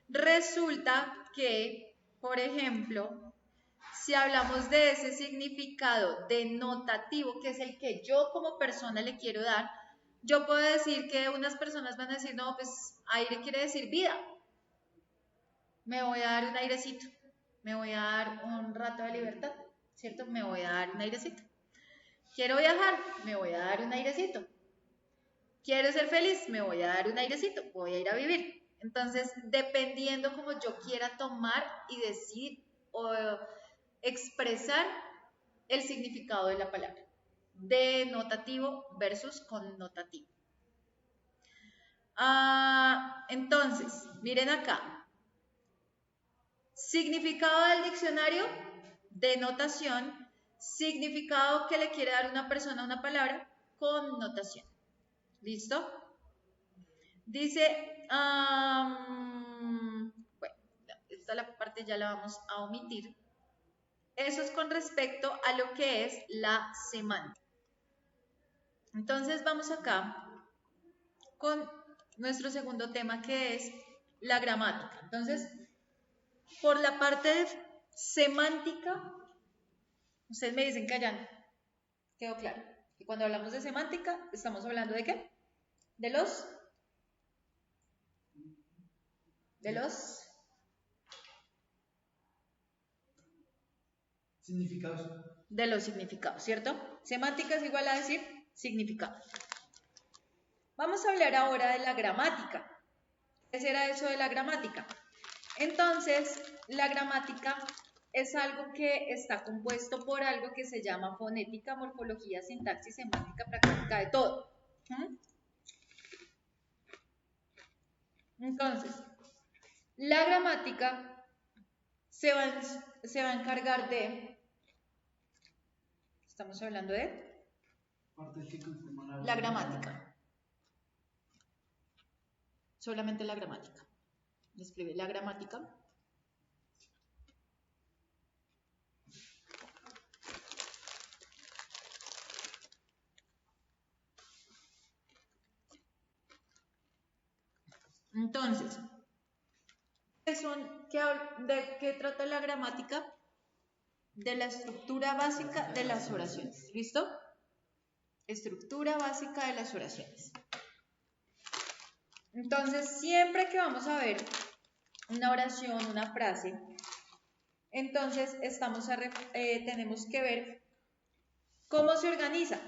Resulta que, por ejemplo, si hablamos de ese significado denotativo, que es el que yo como persona le quiero dar, yo puedo decir que unas personas van a decir, no, pues aire quiere decir vida. Me voy a dar un airecito, me voy a dar un rato de libertad, ¿cierto? Me voy a dar un airecito. Quiero viajar, me voy a dar un airecito. Quiero ser feliz, me voy a dar un airecito, voy a ir a vivir. Entonces, dependiendo como yo quiera tomar y decir o expresar el significado de la palabra, denotativo versus connotativo. Entonces, miren acá. Significado del diccionario, denotación. Significado que le quiere dar una persona a una palabra, connotación. ¿Listo? Dice, bueno, esta la parte ya la vamos a omitir. Eso es con respecto a lo que es la semántica. Entonces vamos acá con nuestro segundo tema, que es la gramática. Entonces, por la parte de semántica, ustedes me dicen que allá quedó claro. Y cuando hablamos de semántica, ¿estamos hablando de qué? De los Significados. de los significados, ¿cierto? Semántica es igual a decir significado. Vamos a hablar ahora de la gramática. ¿Qué será eso de la gramática? Entonces, la gramática es algo que está compuesto por algo que se llama fonética, morfología, sintaxis, semántica, pragmática, de todo. Entonces, la gramática se va a encargar de, estamos hablando de Partes que conforman la gramática. Solamente la gramática. Escribe la gramática. Entonces, ¿de qué trata la gramática? De la estructura básica de las oraciones. ¿Listo? Estructura básica de las oraciones. Entonces, siempre que vamos a ver una oración, una frase, entonces tenemos que ver cómo se organiza,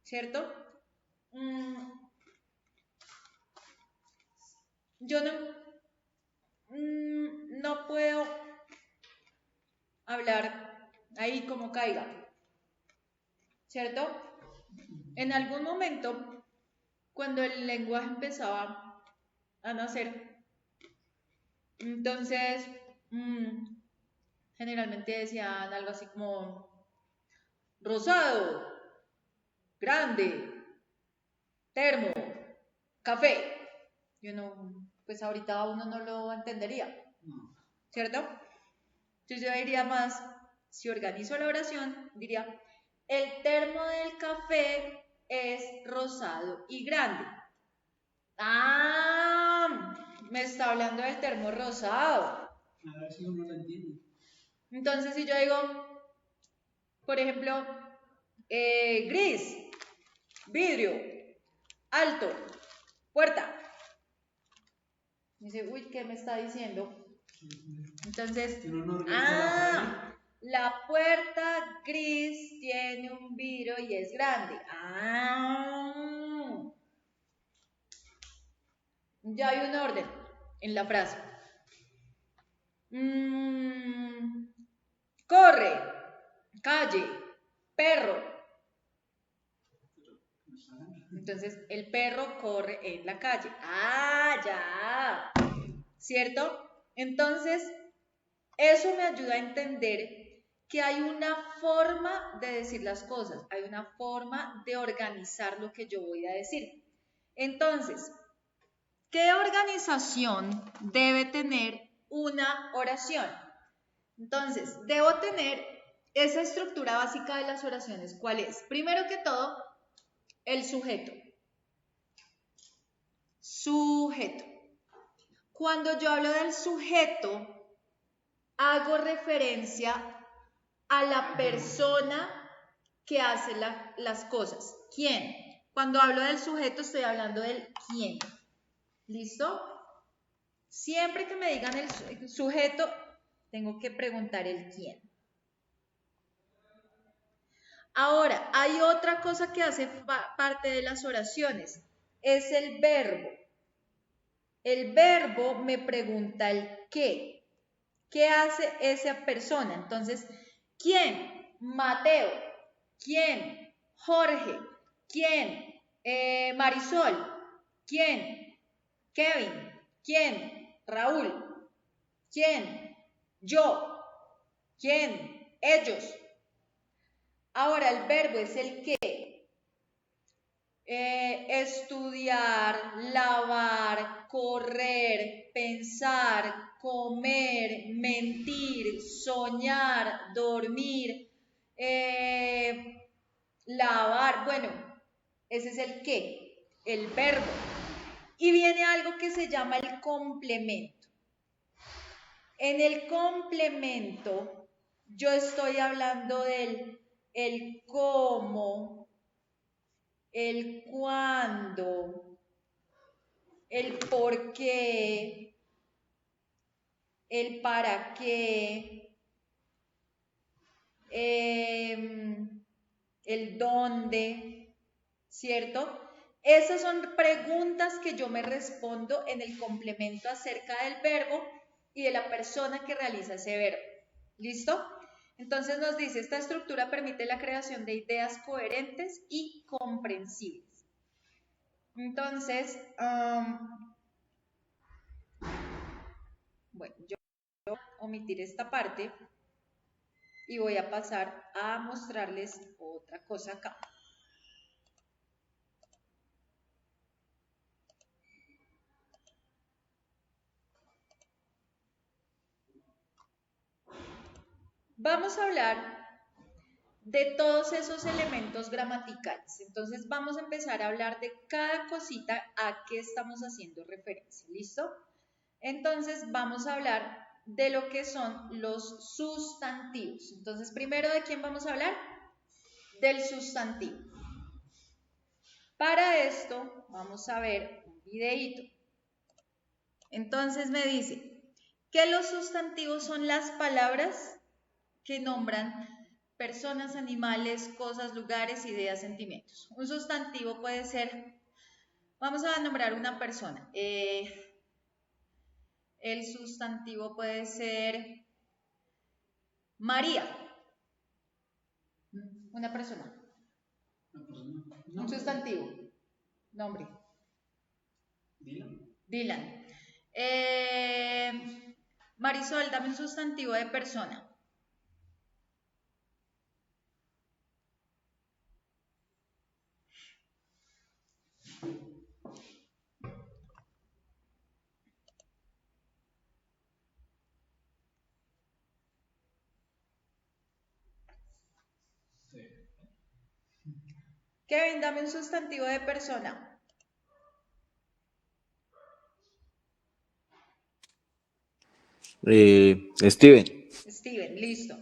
¿cierto? Yo no puedo hablar ahí como caiga, ¿cierto? En algún momento, cuando el lenguaje empezaba a nacer, entonces generalmente decían algo así como rosado, grande, termo, café. Yo no, pues ahorita uno no lo entendería, ¿cierto? Entonces yo diría más, si organizo la oración, diría, el termo del café es rosado y grande. Me está hablando del termo rosado. A ver si uno lo entiende. Entonces si yo digo, por ejemplo, gris, vidrio, alto, puerta. Dice, uy, ¿qué me está diciendo? Entonces, la puerta gris tiene un vidrio y es grande. Ya hay un orden en la frase. Corre, calle, perro. Entonces, el perro corre en la calle. Ya. ¿cierto? Entonces, eso me ayuda a entender que hay una forma de decir las cosas, hay una forma de organizar lo que yo voy a decir. Entonces, ¿qué organización debe tener una oración? Entonces, debo tener esa estructura básica de las oraciones. ¿Cuál es? Primero que todo, el sujeto. Sujeto. Cuando yo hablo del sujeto, hago referencia a la persona que hace las cosas. ¿Quién? Cuando hablo del sujeto, estoy hablando del quién. ¿Listo? Siempre que me digan el sujeto, tengo que preguntar el quién. Ahora, hay otra cosa que hace parte de las oraciones, es el verbo. El verbo me pregunta el qué. ¿Qué hace esa persona? Entonces, ¿quién? Mateo. ¿Quién? Jorge. ¿Quién? Marisol. ¿Quién? Kevin. ¿Quién? Raúl. ¿Quién? Yo. ¿Quién? Ellos. Ahora, el verbo es el qué. Estudiar, lavar, correr, pensar, comer, mentir, soñar, dormir, lavar. Bueno, ese es el qué, el verbo. Y viene algo que se llama el complemento. En el complemento, yo estoy hablando del el cómo, el cuándo, el por qué, el para qué, el dónde, ¿cierto? Esas son preguntas que yo me respondo en el complemento acerca del verbo y de la persona que realiza ese verbo. ¿Listo? Entonces nos dice, esta estructura permite la creación de ideas coherentes y comprensibles. Entonces, bueno, yo voy a omitir esta parte y voy a pasar a mostrarles otra cosa acá. Vamos a hablar de todos esos elementos gramaticales. Entonces vamos a empezar a hablar de cada cosita a qué estamos haciendo referencia. ¿Listo? Entonces vamos a hablar de lo que son los sustantivos. Entonces, primero, ¿de quién vamos a hablar? Del sustantivo. Para esto vamos a ver un videíto. Entonces me dice que los sustantivos son las palabras que nombran personas, animales, cosas, lugares, ideas, sentimientos. Un sustantivo puede ser, vamos a nombrar una persona. El sustantivo puede ser María. Una persona. Un sustantivo. Nombre. Dylan. Marisol, dame un sustantivo de persona. Kevin, dame un sustantivo de persona. Steven. Steven, listo.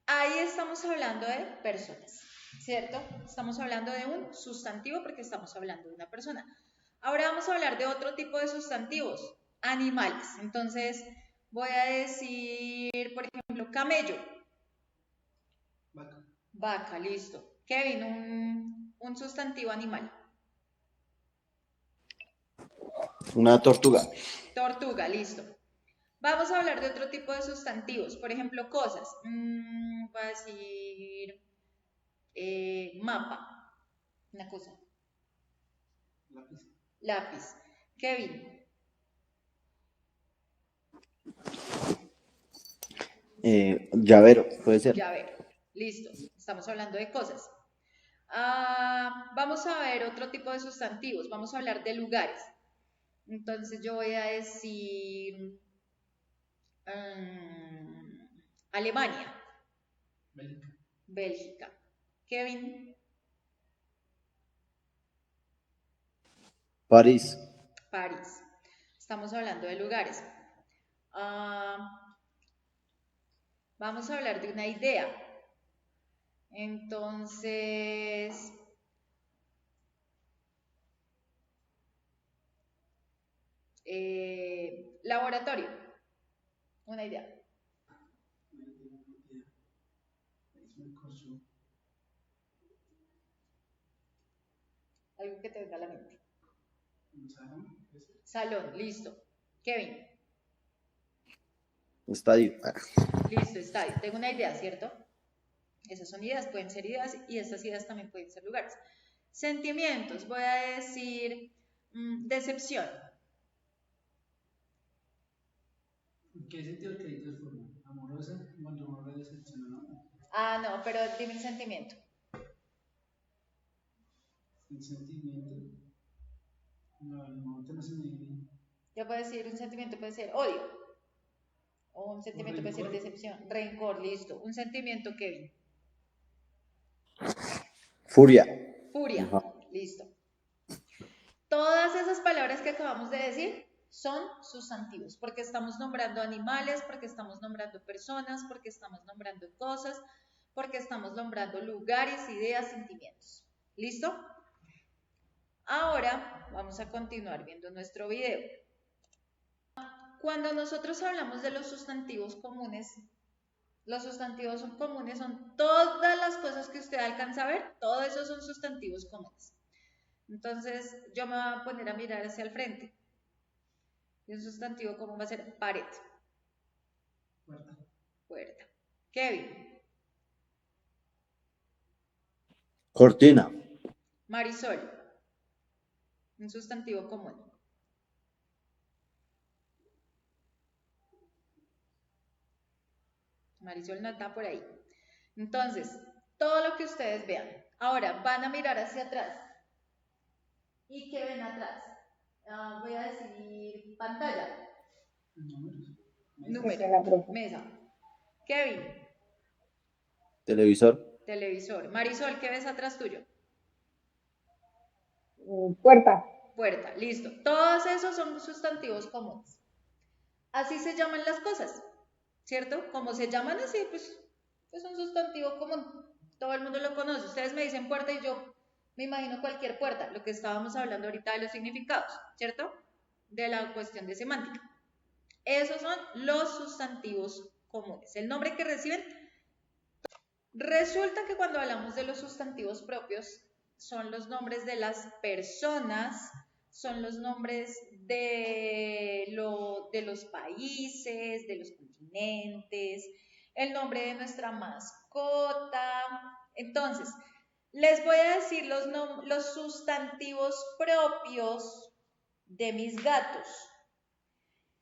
Ahí estamos hablando de personas, ¿cierto? Estamos hablando de un sustantivo porque estamos hablando de una persona. Ahora vamos a hablar de otro tipo de sustantivos, animales. Entonces voy a decir, por ejemplo, camello. Vaca. Vaca, listo. Kevin, un sustantivo animal. Una tortuga. Tortuga, listo. Vamos a hablar de otro tipo de sustantivos, por ejemplo, cosas. Voy a decir mapa, una cosa. Lápiz. Lápiz. Kevin, Llavero, puede ser. Llavero. Listo. Estamos hablando de cosas. Vamos a ver otro tipo de sustantivos. Vamos a hablar de lugares. Entonces yo voy a decir Alemania, Bélgica. Bélgica. Kevin, París. París. Estamos hablando de lugares. Vamos a hablar de una idea. Entonces, laboratorio. Una idea. Algo que te venga a la mente. ¿Un salón? Salón, listo. Kevin, Estadio. listo, estadio. Tengo una idea, ¿cierto? Esas son ideas, pueden ser ideas y estas ideas también pueden ser lugares. Sentimientos, voy a decir decepción. ¿En qué sentido el crédito es forma? ¿Amorosa? Cuando uno lo decepciona, ¿no? No, pero dime el sentimiento. El sentimiento. No, el momento no se me viene. Yo puedo decir un sentimiento, puede ser odio. O un sentimiento puede ser decepción. Rencor, listo. Un sentimiento, Kevin. Furia. Furia, Ajá. listo. Todas esas palabras que acabamos de decir son sustantivos, porque estamos nombrando animales, porque estamos nombrando personas, porque estamos nombrando cosas, porque estamos nombrando lugares, ideas, sentimientos. ¿Listo? Ahora vamos a continuar viendo nuestro video. Cuando nosotros hablamos de los sustantivos comunes, los sustantivos comunes son todas las cosas que usted alcanza a ver, todo eso son sustantivos comunes. Entonces yo me voy a poner a mirar hacia el frente. Y un sustantivo común va a ser pared. Puerta. Puerta. Kevin. Cortina. Marisol. Un sustantivo común. Marisol no está por ahí. Entonces, todo lo que ustedes vean. Ahora van a mirar hacia atrás. ¿Y qué ven atrás? Voy a decir pantalla. Número. Mesa. Kevin. Televisor. Televisor. Marisol, ¿qué ves atrás tuyo? Puerta. Puerta. Listo. Todos esos son sustantivos comunes. Así se llaman las cosas, ¿cierto? Como se llaman así, pues es un sustantivo común. Todo el mundo lo conoce. Ustedes me dicen puerta y yo me imagino cualquier puerta, lo que estábamos hablando ahorita de los significados, ¿cierto? De la cuestión de semántica. Esos son los sustantivos comunes. El nombre que reciben. Resulta que cuando hablamos de los sustantivos propios, son los nombres de las personas, son los nombres de los países, de los continentes, el nombre de nuestra mascota. Entonces, les voy a decir los sustantivos propios de mis gatos.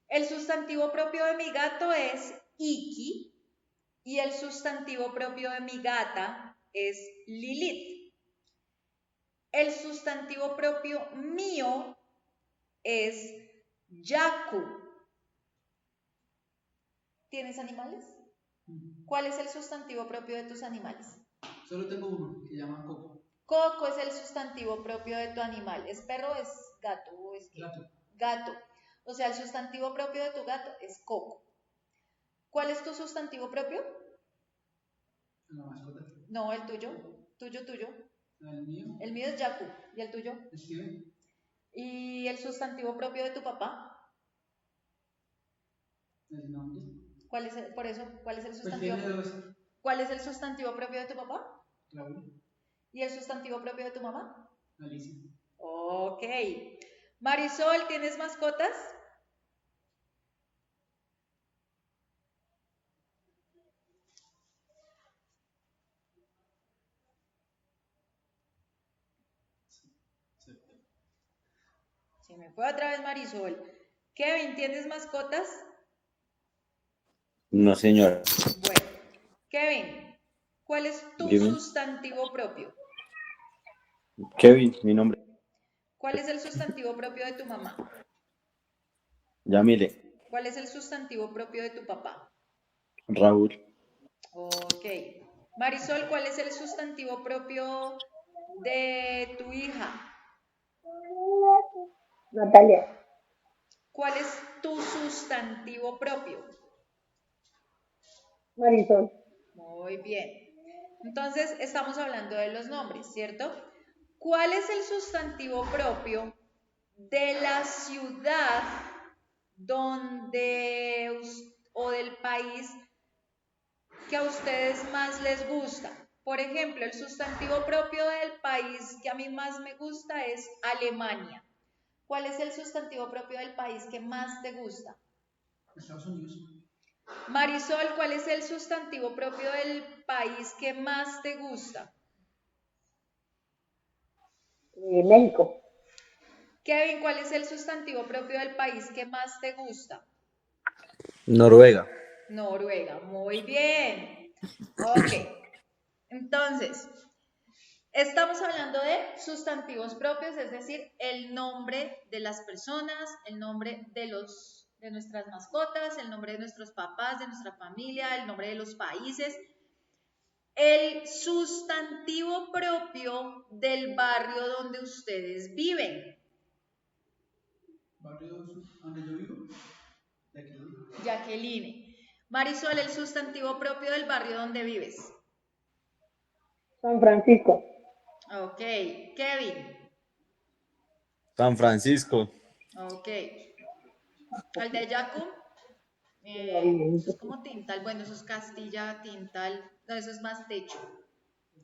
El sustantivo propio de mi gato es Iki y el sustantivo propio de mi gata es Lilith. El sustantivo propio mío es Yaku. ¿Tienes animales? ¿Cuál es el sustantivo propio de tus animales? Solo tengo uno, que se llama Coco. Coco es el sustantivo propio de tu animal. ¿Es perro o es gato? ¿O es qué? Gato. Gato. O sea, el sustantivo propio de tu gato es Coco. ¿Cuál es tu sustantivo propio? La mascota. No, el tuyo. Tuyo. El mío. El mío es Yaku. ¿Y el tuyo? Steven. ¿Y el sustantivo propio de tu papá? El nombre. ¿Cuál es el, por eso, cuál es el Pues sustantivo? tiene dos. ¿Cuál es el sustantivo propio de tu papá? Raúl. ¿Y el sustantivo propio de tu mamá? Alicia. Ok. Marisol, ¿tienes mascotas? Se me fue otra vez Marisol. Kevin, ¿tienes mascotas? No, señora. Bueno, Kevin, ¿cuál es tu Dime. sustantivo propio? Kevin, mi nombre. ¿Cuál es el sustantivo propio de tu mamá? Yamile. ¿Cuál es el sustantivo propio de tu papá? Raúl. Ok. Marisol, ¿cuál es el sustantivo propio de tu hija? Natalia, ¿Cuál es tu sustantivo propio? Marisol, Muy bien. Entonces, estamos hablando de los nombres, ¿cierto? ¿Cuál es el sustantivo propio de la ciudad donde o del país que a ustedes más les gusta? Por ejemplo, el sustantivo propio del país que a mí más me gusta es Alemania. ¿Cuál es el sustantivo propio del país que más te gusta? Estados Unidos. Marisol, ¿cuál es el sustantivo propio del país que más te gusta? México, Kevin, ¿cuál es el sustantivo propio del país que más te gusta? Noruega. Noruega, muy bien. Ok, entonces, estamos hablando de sustantivos propios, es decir, el nombre de las personas, el nombre de nuestras mascotas, el nombre de nuestros papás, de nuestra familia, el nombre de los países, el sustantivo propio del barrio donde ustedes viven. Barrio donde yo vivo, de aquí. Jacqueline. Marisol, el sustantivo propio del barrio donde vives. San Francisco, Ok. Kevin. San Francisco. Ok. Al de Yacu. Eso es como Tintal. Bueno, eso es Castilla, Tintal. No, eso es más techo.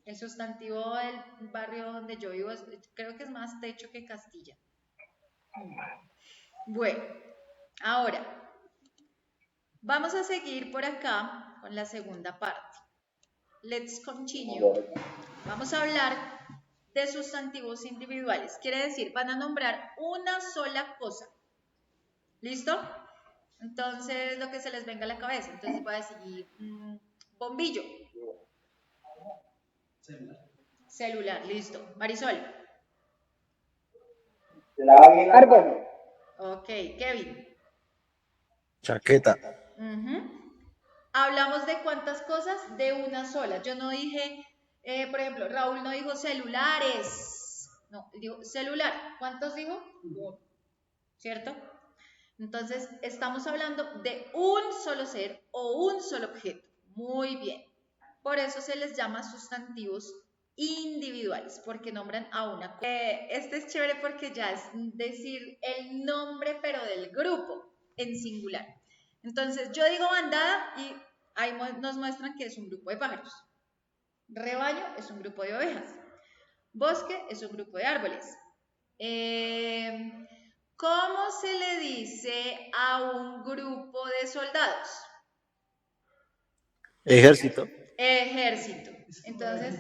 El sustantivo del barrio donde yo vivo creo que es más techo que Castilla. Bueno, ahora vamos a seguir por acá con la segunda parte. Let's continue. Vamos a hablar de sustantivos individuales. Quiere decir, van a nombrar una sola cosa. ¿Listo? Entonces, lo que se les venga a la cabeza. Entonces voy a decir bombillo. Celular. Celular, listo. Marisol. árbol, Ok, Kevin. Chaqueta. Hablamos de cuántas cosas, de una sola. Yo no dije, por ejemplo, Raúl no dijo celulares. No, él dijo celular. ¿Cuántos dijo? Uno. ¿Cierto? Entonces, estamos hablando de un solo ser o un solo objeto. Muy bien. Por eso se les llama sustantivos individuales, porque nombran a una cosa. Este es chévere porque ya es decir el nombre, pero del grupo, en singular. Entonces, yo digo bandada y ahí nos muestran que es un grupo de pájaros. Rebaño es un grupo de ovejas. Bosque es un grupo de árboles. ¿Cómo se le dice a un grupo de soldados? Ejército. Ejército. Entonces,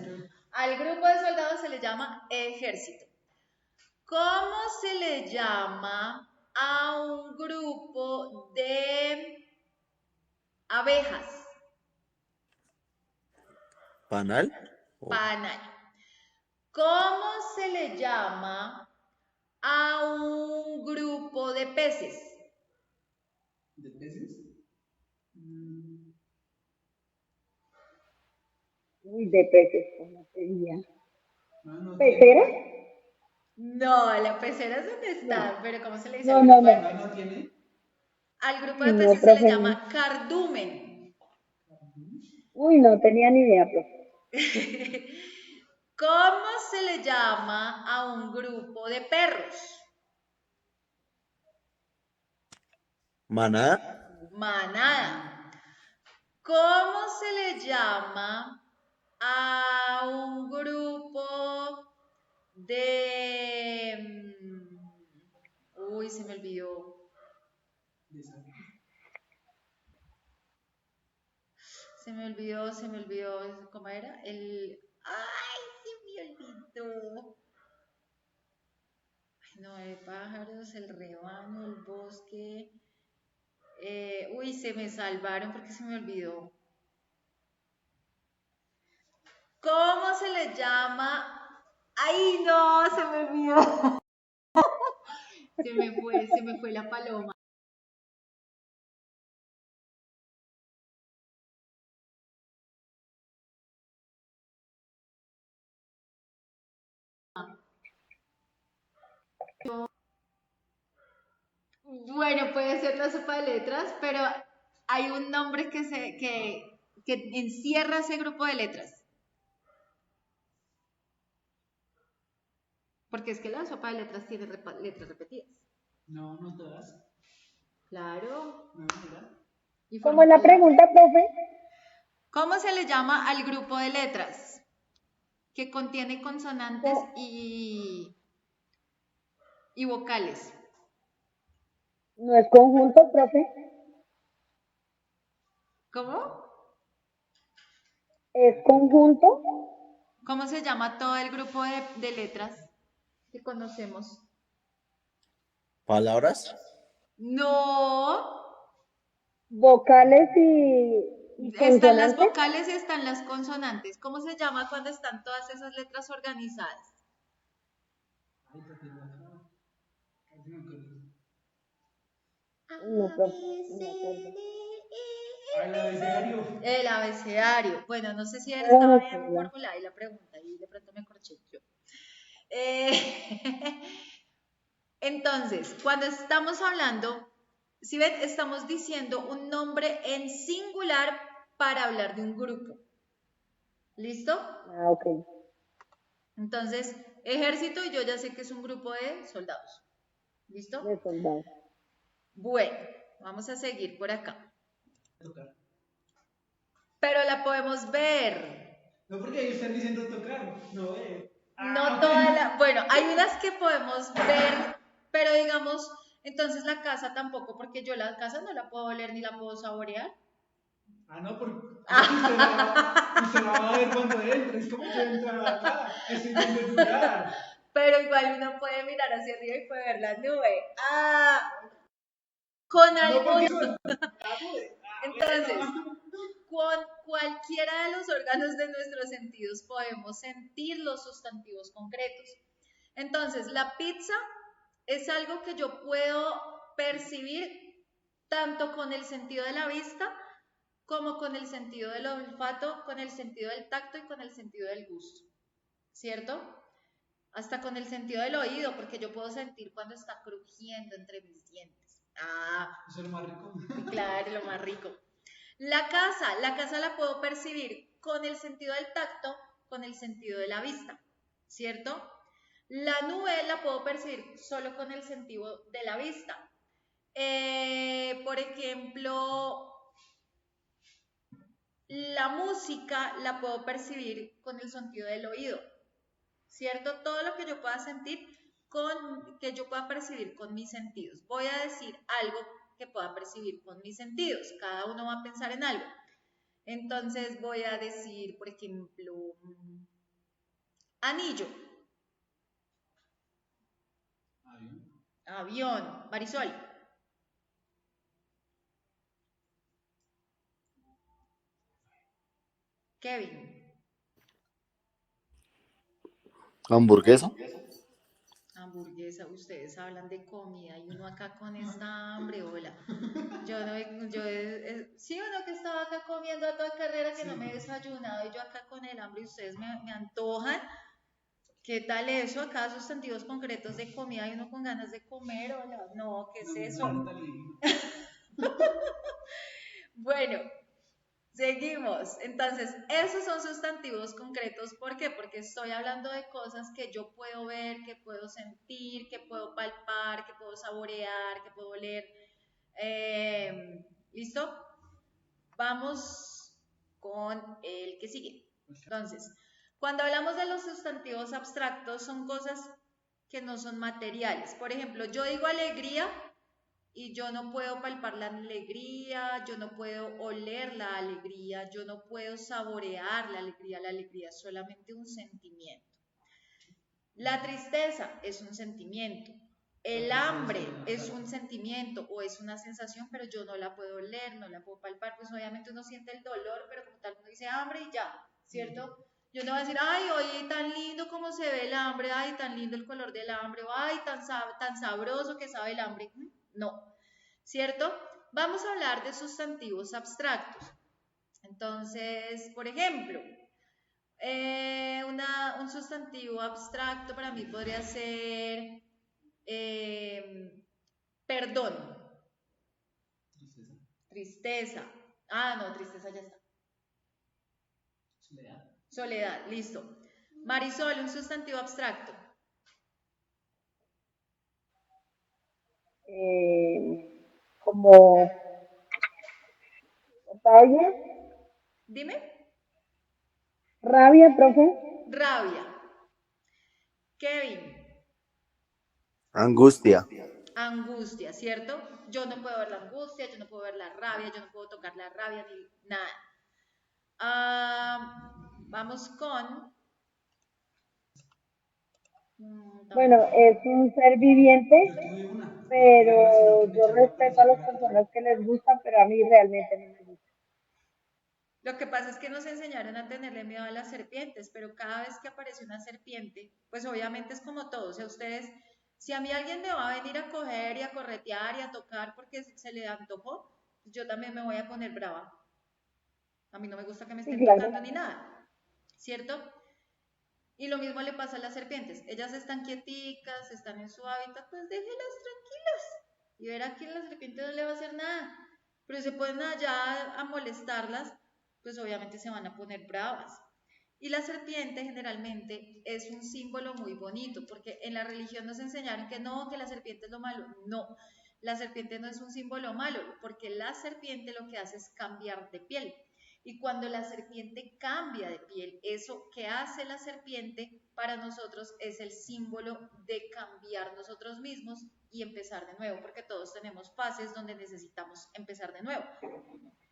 al grupo de soldados se le llama ejército. ¿Cómo se le llama a un grupo de abejas? Panal. Panal. ¿Cómo se le llama a un grupo de peces? ¿De peces? uy, de peces, ¿cómo sería? No ¿Pecera? tiene. No, la pecera es donde No, está, pero ¿cómo se le dice al no, no, grupo de no. peces? No tiene. Al grupo Uy, de no, peces se le profe, no. llama cardumen. Uy, no tenía ni idea, profe. ¿Cómo se le llama a un grupo de perros? Manada. Manada. ¿Cómo se le llama a un grupo de... Uy, se me olvidó. Se me olvidó. ¿Cómo era? ¡Ay, se me olvidó! Ay, no, el pájaros, el rebaño, el bosque, Uy, se me salvaron porque se me olvidó. ¿Cómo se le llama? ¡Ay, no! Se me olvidó. Se me fue la paloma. Bueno, puede ser la sopa de letras, pero hay un nombre que encierra ese grupo de letras. Porque es que la sopa de letras tiene letras repetidas. No, no todas. Claro. No, mira. Y ¿Cómo es forma la pregunta, profe? ¿Cómo se le llama al grupo de letras que contiene consonantes Co- y vocales? ¿No es conjunto, profe? ¿Cómo? ¿Es conjunto? ¿Cómo se llama todo el grupo de letras que conocemos? ¿Palabras? No. ¿Vocales y Están las consonantes? vocales y están las consonantes. ¿Cómo se llama cuando están todas esas letras organizadas? Ay, Tatiana, no. Casi me acuerdo. No, A, profe, B, no C, me acuerdo. D, Ah, el abecedario. El abecedario. Bueno, no sé si estaba Ah, sí, bien ya. formulada y la pregunta y de pronto me corché yo. Eh, entonces, cuando estamos hablando, si ven, estamos diciendo un nombre en singular para hablar de un grupo. ¿Listo? Ah, ok. Entonces, ejército, yo ya sé que es un grupo de soldados. ¿Listo? De soldado. Bueno, vamos a seguir por acá. Tocar. Pero la podemos ver. No, porque ahí están diciendo tocar. No, No toda la, bueno, hay unas que podemos ver, pero digamos, entonces la casa tampoco, porque yo la casa no la puedo oler ni la puedo saborear. Ah, no, porque usted la va a ver cuando entre. Es como yo entrar acá. Estoy viendo el lugar. Pero igual uno puede mirar hacia arriba y puede ver la nube. Ah, con No, porque algunos. son. Ah, pues, Entonces, bueno. con cualquiera de los órganos de nuestros sentidos podemos sentir los sustantivos concretos. Entonces, la pizza es algo que yo puedo percibir tanto con el sentido de la vista como con el sentido del olfato, con el sentido del tacto y con el sentido del gusto, ¿cierto? Hasta con el sentido del oído, porque yo puedo sentir cuando está crujiendo entre mis dientes. Ah, Eso es lo más rico. claro, lo más rico. La casa la puedo percibir con el sentido del tacto, con el sentido de la vista, ¿cierto? La nube la puedo percibir solo con el sentido de la vista. Por ejemplo, la música la puedo percibir con el sentido del oído, ¿cierto? Todo lo que yo pueda sentir que yo pueda percibir con mis sentidos. Voy a decir algo que pueda percibir con mis sentidos. Cada uno va a pensar en algo. Entonces voy a decir, por ejemplo, anillo, avión, Marisol, Kevin, ¿Hamburguesa? hamburguesa. Ustedes hablan de comida y uno acá con esta hambre, hola. Sí, uno que estaba acá comiendo a toda carrera que no me he desayunado y yo acá con el hambre y ustedes me antojan. ¿Qué tal eso? Acá sustantivos concretos de comida y uno con ganas de comer, hola. No, ¿qué es eso? Bueno, seguimos. Entonces, esos son sustantivos concretos. ¿Por qué? Porque estoy hablando de cosas que yo puedo ver, que puedo sentir, que puedo palpar, que puedo saborear, que puedo oler. ¿Listo? Vamos con el que sigue. Entonces, cuando hablamos de los sustantivos abstractos, son cosas que no son materiales. Por ejemplo, yo digo alegría y yo no puedo palpar la alegría, yo no puedo oler la alegría, yo no puedo saborear la alegría es solamente un sentimiento. La tristeza es un sentimiento, El hambre es un sentimiento o es una sensación, pero yo no la puedo oler, no la puedo palpar, pues obviamente uno siente el dolor, pero como tal uno dice hambre y ya, ¿cierto? Yo no voy a decir, ay, oye, tan lindo como se ve el hambre, ay, tan lindo el color del hambre, o ay, tan sabroso que sabe el hambre. No, ¿cierto? Vamos a hablar de sustantivos abstractos. Entonces, por ejemplo, un sustantivo abstracto para mí podría ser perdón, Tristeza. tristeza. Ah, no, tristeza ya está. Soledad. Soledad, listo. Marisol, un sustantivo abstracto. Como, ¿está bien? Dime. Rabia, profe. Rabia. Kevin, Angustia. angustia, ¿cierto? Yo no puedo ver la angustia, yo no puedo ver la rabia, yo no puedo tocar la rabia ni nada. Vamos con... Bueno, es un ser viviente, Yo tuve una, sino pero que me yo echaron la respeto a policía las para personas que les gusta, pero a mí realmente no me gusta. Lo que pasa es que nos enseñaron a tenerle miedo a las serpientes, pero cada vez que aparece una serpiente, pues obviamente es como todo. O sea, ustedes, si a mí alguien me va a venir a coger y a corretear y a tocar porque se le antojó, yo también me voy a poner brava. A mí no me gusta que me Sí, estén claro. tocando ni nada, ¿cierto? Y lo mismo le pasa a las serpientes. Ellas están quieticas, están en su hábitat, pues déjenlas tranquilas. Y verá que a la serpiente no le va a hacer nada. Pero si se ponen allá a molestarlas, pues obviamente se van a poner bravas. Y la serpiente generalmente es un símbolo muy bonito, porque en la religión nos enseñaron que no, que la serpiente es lo malo. No, la serpiente no es un símbolo malo, porque la serpiente lo que hace es cambiar de piel. Y cuando la serpiente cambia de piel, eso que hace la serpiente para nosotros es el símbolo de cambiar nosotros mismos y empezar de nuevo, porque todos tenemos fases donde necesitamos empezar de nuevo.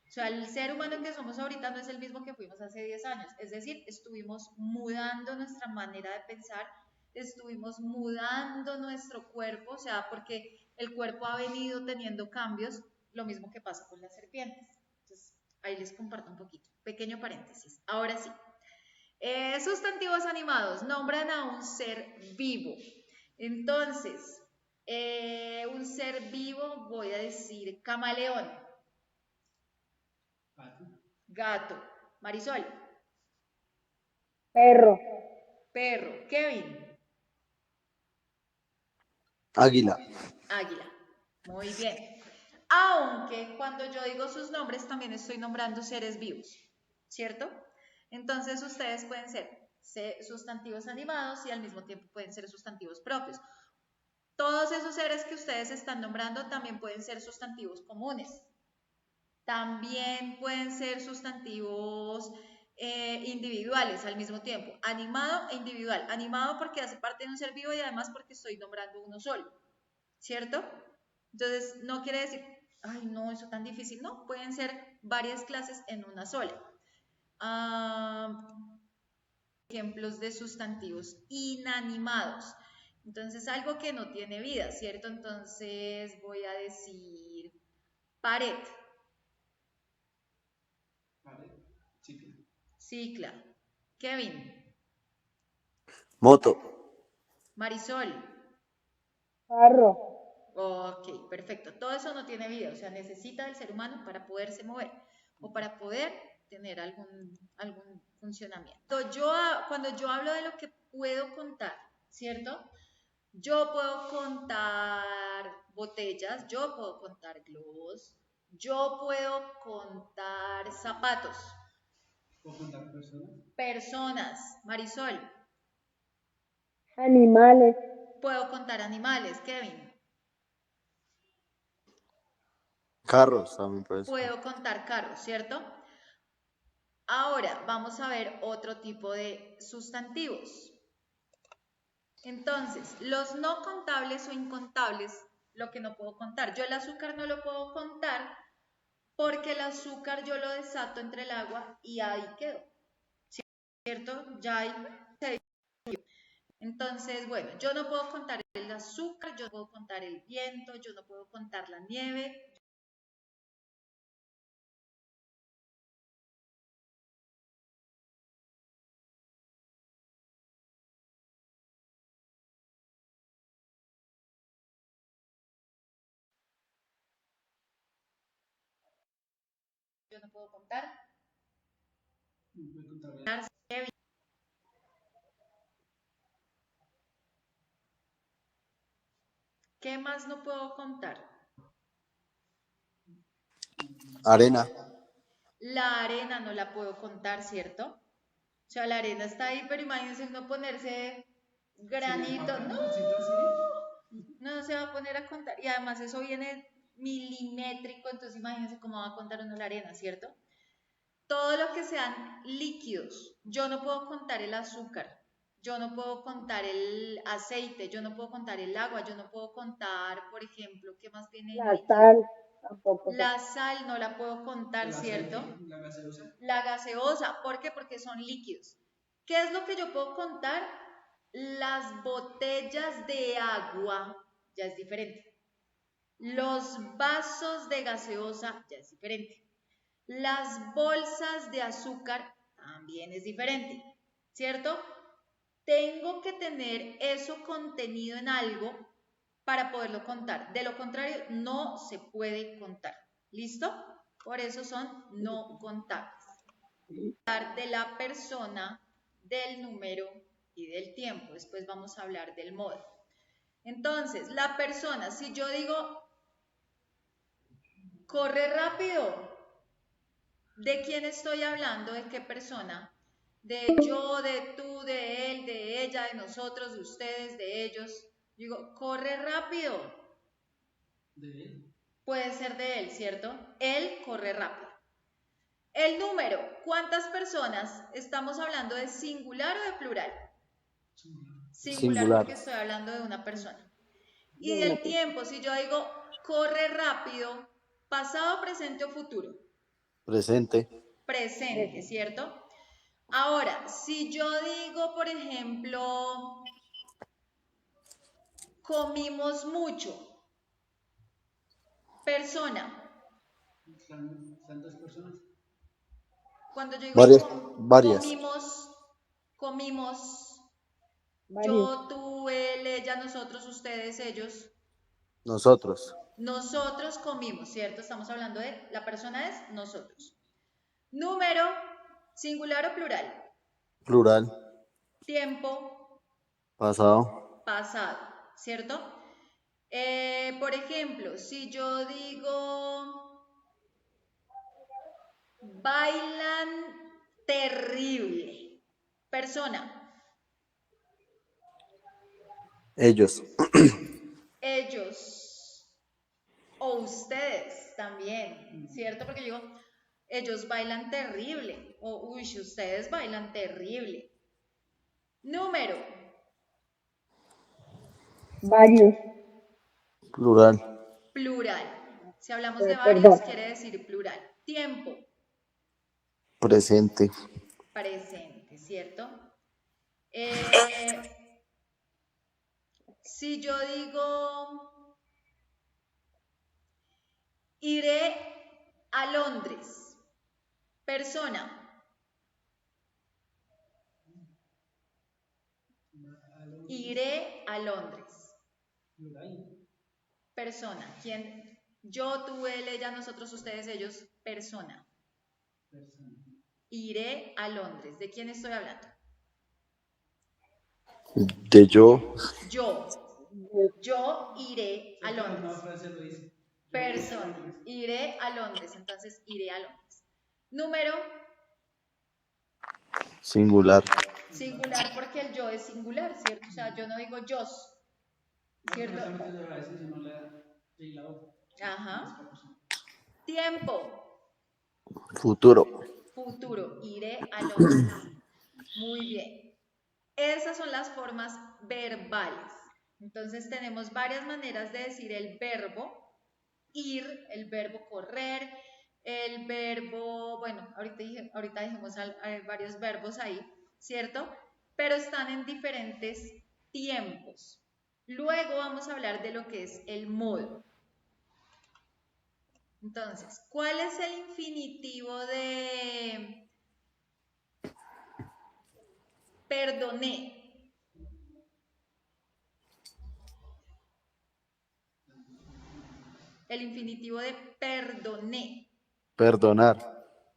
O sea, el ser humano que somos ahorita no es el mismo que fuimos hace 10 años. Es decir, estuvimos mudando nuestra manera de pensar, estuvimos mudando nuestro cuerpo, o sea, porque el cuerpo ha venido teniendo cambios, lo mismo que pasa con las serpientes. Entonces, ahí les comparto un poquito. Pequeño paréntesis. Ahora sí. Sustantivos animados. Nombran a un ser vivo. Entonces, un ser vivo, voy a decir camaleón. Pato. Gato. Marisol. Perro, Perro. Kevin. Águila. Águila. Muy bien. Aunque cuando yo digo sus nombres también estoy nombrando seres vivos, ¿cierto? Entonces ustedes pueden ser sustantivos animados y al mismo tiempo pueden ser sustantivos propios. Todos esos seres que ustedes están nombrando también pueden ser sustantivos comunes. También pueden ser sustantivos individuales al mismo tiempo, animado e individual. Animado porque hace parte de un ser vivo y además porque estoy nombrando uno solo, ¿cierto? Entonces, no quiere decir, ay, no, eso tan difícil, no, pueden ser varias clases en una sola. Ejemplos de sustantivos inanimados. Entonces, algo que no tiene vida, ¿cierto? Entonces, voy a decir pared. Pared. Cicla. Cicla. Kevin. Moto. Marisol. carro, Ok, perfecto. Todo eso no tiene vida, o sea, necesita del ser humano para poderse mover o para poder tener algún funcionamiento. Cuando yo hablo de lo que puedo contar, ¿cierto? Yo puedo contar botellas, yo puedo contar globos, yo puedo contar zapatos, ¿Puedo contar personas? personas, Marisol, animales, puedo contar animales, Kevin, Carros también pues. puedo contar carros, ¿cierto? Ahora vamos a ver otro tipo de sustantivos. Entonces, los no contables o incontables, lo que no puedo contar. Yo el azúcar no lo puedo contar porque el azúcar yo lo desato entre el agua y ahí quedó, ¿cierto? Ya ahí. Entonces, bueno, yo no puedo contar el azúcar, yo no puedo contar el viento, yo no puedo contar la nieve. Yo no puedo contar. No puede contar. ¿Qué más no puedo contar? Arena. La arena no la puedo contar, ¿cierto? O sea, la arena está ahí, pero imagínense no ponerse granito. No, no se va a poner a contar. Y además eso viene milimétrico, entonces imagínense cómo va a contar uno la arena, ¿cierto? Todo lo que sean líquidos, yo no puedo contar el azúcar, yo no puedo contar el aceite, yo no puedo contar el agua, yo no puedo contar, por ejemplo, ¿qué más viene en La líquido? sal tampoco. La sal no la puedo contar, ¿cierto? La gaseosa. La gaseosa, ¿por qué? Porque son líquidos. ¿Qué es lo que yo puedo contar? Las botellas de agua, ya es diferente. Los vasos de gaseosa, ya es diferente. Las bolsas de azúcar también es diferente, ¿cierto? Tengo que tener eso contenido en algo para poderlo contar. De lo contrario, no se puede contar. ¿Listo? Por eso son no contables. De la persona, del número y del tiempo. Después vamos a hablar del modo. Entonces, la persona, si yo digo corre rápido, ¿de quién estoy hablando? ¿De qué persona? De yo, de tú, de él, de ella, de nosotros, de ustedes, de ellos. Digo, corre rápido. ¿De él? Puede ser de él, ¿cierto? Él corre rápido. El número, ¿cuántas personas? ¿Estamos hablando de singular o de plural? Singular porque estoy hablando de una persona. Y del tiempo, si yo digo corre rápido, pasado, presente o futuro. Presente. Presente, ¿cierto? Ahora, si yo digo, por ejemplo, comimos mucho, persona. ¿Están dos personas? Cuando yo digo Varias. comimos, Varios. yo, tú, él, ella, nosotros, ustedes, ellos. Nosotros. Nosotros comimos, ¿cierto? Estamos hablando de, la persona es nosotros. Número, singular o plural. Plural. Tiempo, Pasado. pasado, ¿cierto? Por ejemplo, si yo digo bailan terrible, persona. Ellos. Ellos o ustedes también, ¿cierto? Porque yo digo, ellos bailan terrible o uy, ustedes bailan terrible. Número. Varios. Plural. Plural. Si hablamos de varios, quiere decir plural. Tiempo. Presente. Presente, ¿cierto? Si yo digo, iré a Londres, persona. Iré a Londres. Persona. ¿Quién? Yo, tú, él, ella, nosotros, ustedes, ellos. Persona. Iré a Londres. ¿De quién estoy hablando? De yo. Yo iré a Londres. Persona. Iré a Londres. Entonces, iré a Londres. Número. Singular. Singular porque el yo es singular, ¿cierto? O sea, yo no digo yo, ¿cierto? Ajá. Tiempo. Futuro. Futuro. Iré a Londres. Muy bien. Esas son las formas verbales. Entonces tenemos varias maneras de decir el verbo ir, el verbo correr, el verbo, bueno, ahorita dijimos varios verbos ahí, ¿cierto? Pero están en diferentes tiempos. Luego vamos a hablar de lo que es el modo. Entonces, ¿cuál es el infinitivo de perdoné? El infinitivo de perdoné. Perdonar.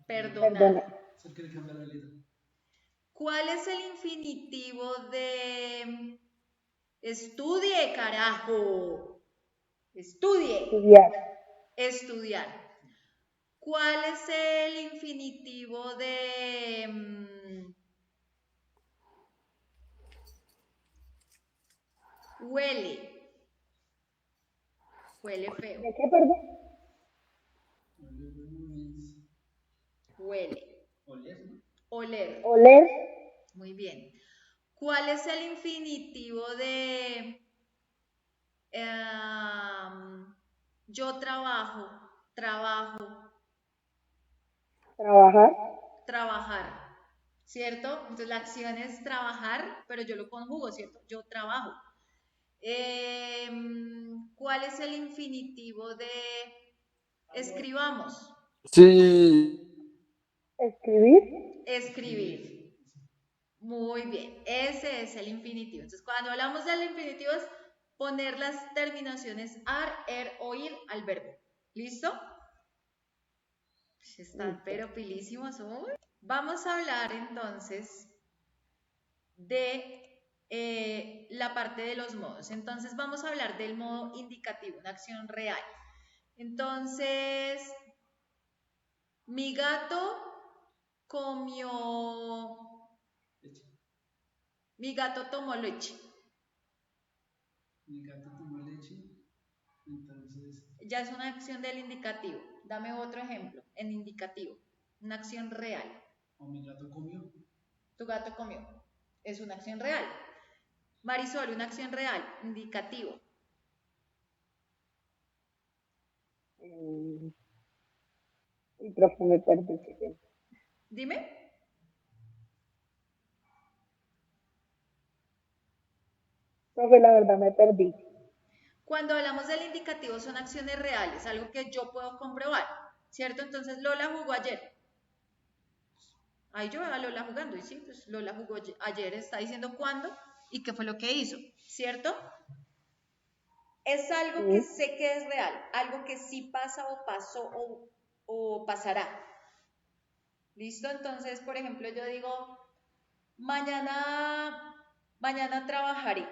Perdonar. Perdona. Es que le cambia la letra. ¿Cuál es el infinitivo de estudie, carajo? Estudie. Estudiar. Estudiar. ¿Cuál es el infinitivo de huele? Huele feo. ¿De qué, perdón? Huele. Oler, ¿no? Oler. Oler. Muy bien. ¿Cuál es el infinitivo de yo trabajo? Trabajo. Trabajar. Trabajar. ¿Cierto? Entonces la acción es trabajar, pero yo lo conjugo, ¿cierto? Yo trabajo. ¿Cuál es el infinitivo de escribamos? Sí. Escribir. Escribir. Muy bien, ese es el infinitivo. Entonces, cuando hablamos del infinitivo es poner las terminaciones ar, er o ir al verbo. ¿Listo? Están pero pilísimos hoy. Vamos a hablar entonces de la parte de los modos. Entonces, vamos a hablar del modo indicativo, una acción real. Entonces, mi gato comió, Leche. mi gato tomó leche. Mi gato tomó leche. Entonces, Ya es una acción del indicativo. Dame otro ejemplo en indicativo. Una acción real. o mi gato comió. Tu gato comió. Es una acción real. Marisol, una acción real. Indicativo. Y profe, me perdí. Dime. Profe, la verdad me perdí. Cuando hablamos del indicativo son acciones reales, algo que yo puedo comprobar, ¿cierto? Entonces Lola jugó ayer. Ahí yo veo a Lola jugando y sí, pues Lola jugó ayer, está diciendo cuándo y qué fue lo que hizo, ¿cierto? Es algo que Sí. sé que es real, algo que sí pasa o pasó o pasará. ¿Listo? Entonces, por ejemplo, yo digo, mañana trabajaré.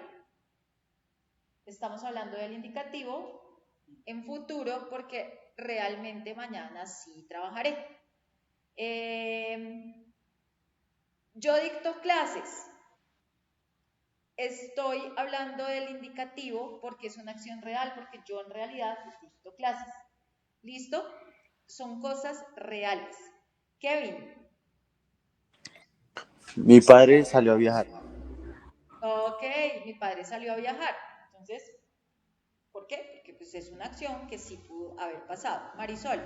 Estamos hablando del indicativo en futuro porque realmente mañana sí trabajaré. Yo dicto clases. Estoy hablando del indicativo porque es una acción real, porque yo en realidad dicto clases. ¿Listo? Son cosas reales. Kevin. Mi padre salió a viajar. Ok, mi padre salió a viajar. Entonces, ¿por qué? Porque pues es una acción que sí pudo haber pasado. Marisol.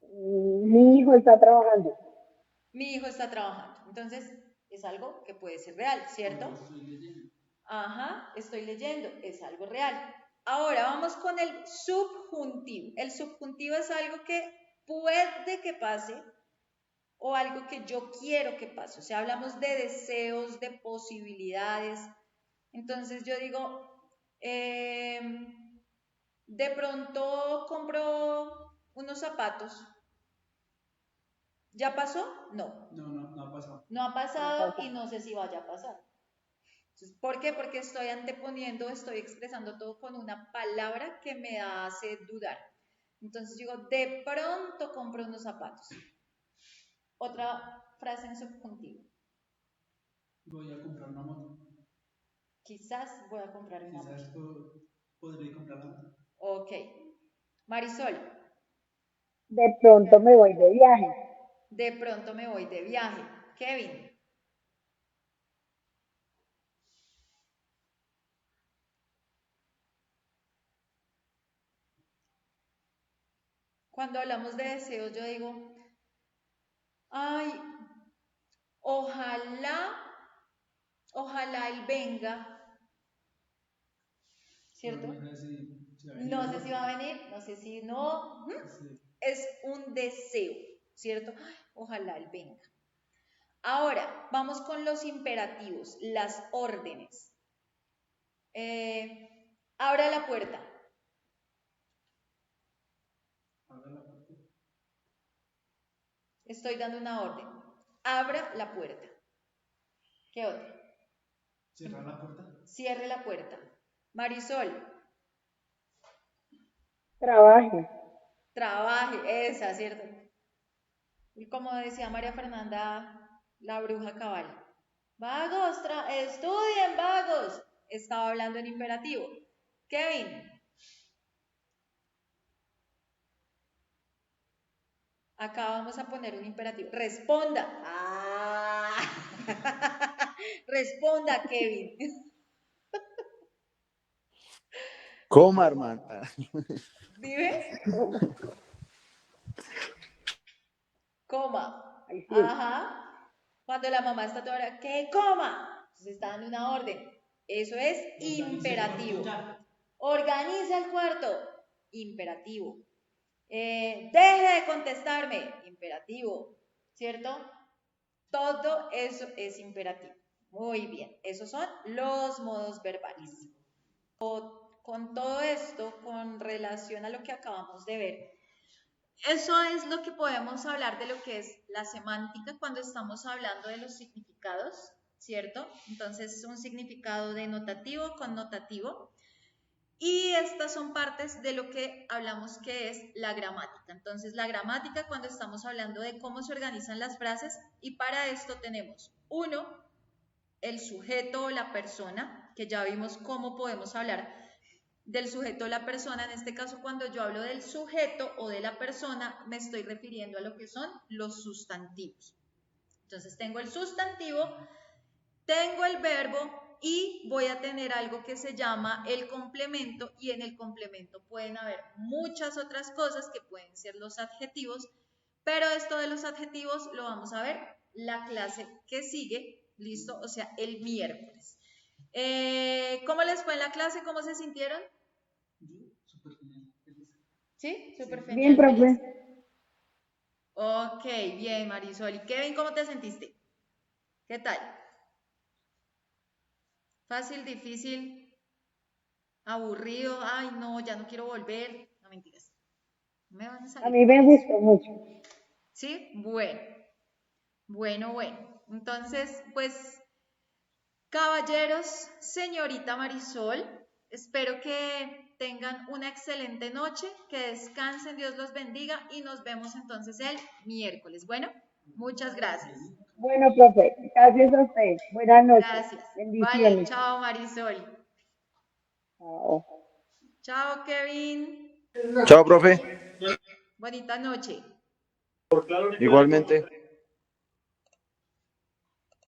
Mi hijo está trabajando. Mi hijo está trabajando. Entonces, es algo que puede ser real, ¿cierto? Estoy leyendo. Ajá, estoy leyendo, es algo real. Ahora vamos con el subjuntivo. El subjuntivo es algo que puede que pase o algo que yo quiero que pase. O sea, hablamos de deseos, de posibilidades. Entonces yo digo, de pronto compro unos zapatos. ¿Ya pasó? No. No ha pasado. No ha No pasado pasa. y no sé si vaya a pasar. Entonces, ¿por qué? Porque estoy anteponiendo, estoy expresando todo con una palabra que me hace dudar. Entonces digo, de pronto compro unos zapatos. Otra frase en subjuntivo. Voy a comprar una moto. Quizás voy a comprar una moto. Quizás podré comprar la moto. Ok. Marisol, De pronto me voy de viaje. de pronto me voy de viaje. Kevin, cuando hablamos de deseos, yo digo, ay, ojalá Ojalá él venga, ¿cierto? No sé si va a venir No o sé si va a venir, no sé si no. Sí. Es un deseo, ¿cierto? Ojalá él venga. Ahora, vamos con los imperativos, las órdenes. Abra la puerta. Abra la puerta. Estoy dando una orden. Abra la puerta. ¿Qué otra? Cierra la puerta. Cierre la puerta. Marisol, Trabaje. trabaje, esa, ¿cierto? Y como decía María Fernanda, la bruja cabal. Vagos, estudien, vagos. Estaba hablando en imperativo. Kevin, acá vamos a poner un imperativo. Responda. Ah. Responda, Kevin. Coma, hermana. ¿Dime? Coma. Ahí sí. Ajá. Cuando la mamá está toda hora, ¿qué coma? Entonces está dando una orden. Eso es imperativo. Organiza el cuarto. Imperativo. Deje de contestarme. Imperativo. ¿Cierto? Todo eso es imperativo. Muy bien. Esos son los modos verbales. Con todo esto, con relación a lo que acabamos de ver, eso es lo que podemos hablar de lo que es la semántica cuando estamos hablando de los significados, ¿cierto? Entonces, un significado denotativo, connotativo. Y estas son partes de lo que hablamos que es la gramática. Entonces, la gramática cuando estamos hablando de cómo se organizan las frases, y para esto tenemos uno, el sujeto o la persona, que ya vimos cómo podemos hablar del sujeto o la persona. En este caso, cuando yo hablo del sujeto o de la persona, me estoy refiriendo a lo que son los sustantivos. Entonces, tengo el sustantivo, tengo el verbo y voy a tener algo que se llama el complemento, y en el complemento pueden haber muchas otras cosas que pueden ser los adjetivos, pero esto de los adjetivos lo vamos a ver la clase que sigue, ¿listo? O sea, el miércoles. ¿Cómo les fue en la clase? ¿Cómo se sintieron? Súper genial. Feliz. ¿Sí? Súper Bien, genial, feliz. profe. Ok, bien, Marisol. ¿Y Kevin, cómo te sentiste? ¿Qué tal? ¿Fácil, difícil, aburrido? Ay, no, ya no quiero volver. No, mentiras. No me van a A salir mí con me eso. gustó mucho. ¿Sí? Bueno, bueno. Entonces, pues, caballeros, señorita Marisol, espero que tengan una excelente noche, que descansen, Dios los bendiga y nos vemos entonces el miércoles. Bueno, muchas gracias. Bueno, profe, gracias a usted. Buenas noches. Gracias. Vale, Bendiciones. chao Marisol. Chao. Chao Kevin. Chao, profe. Bonita noche. Igualmente.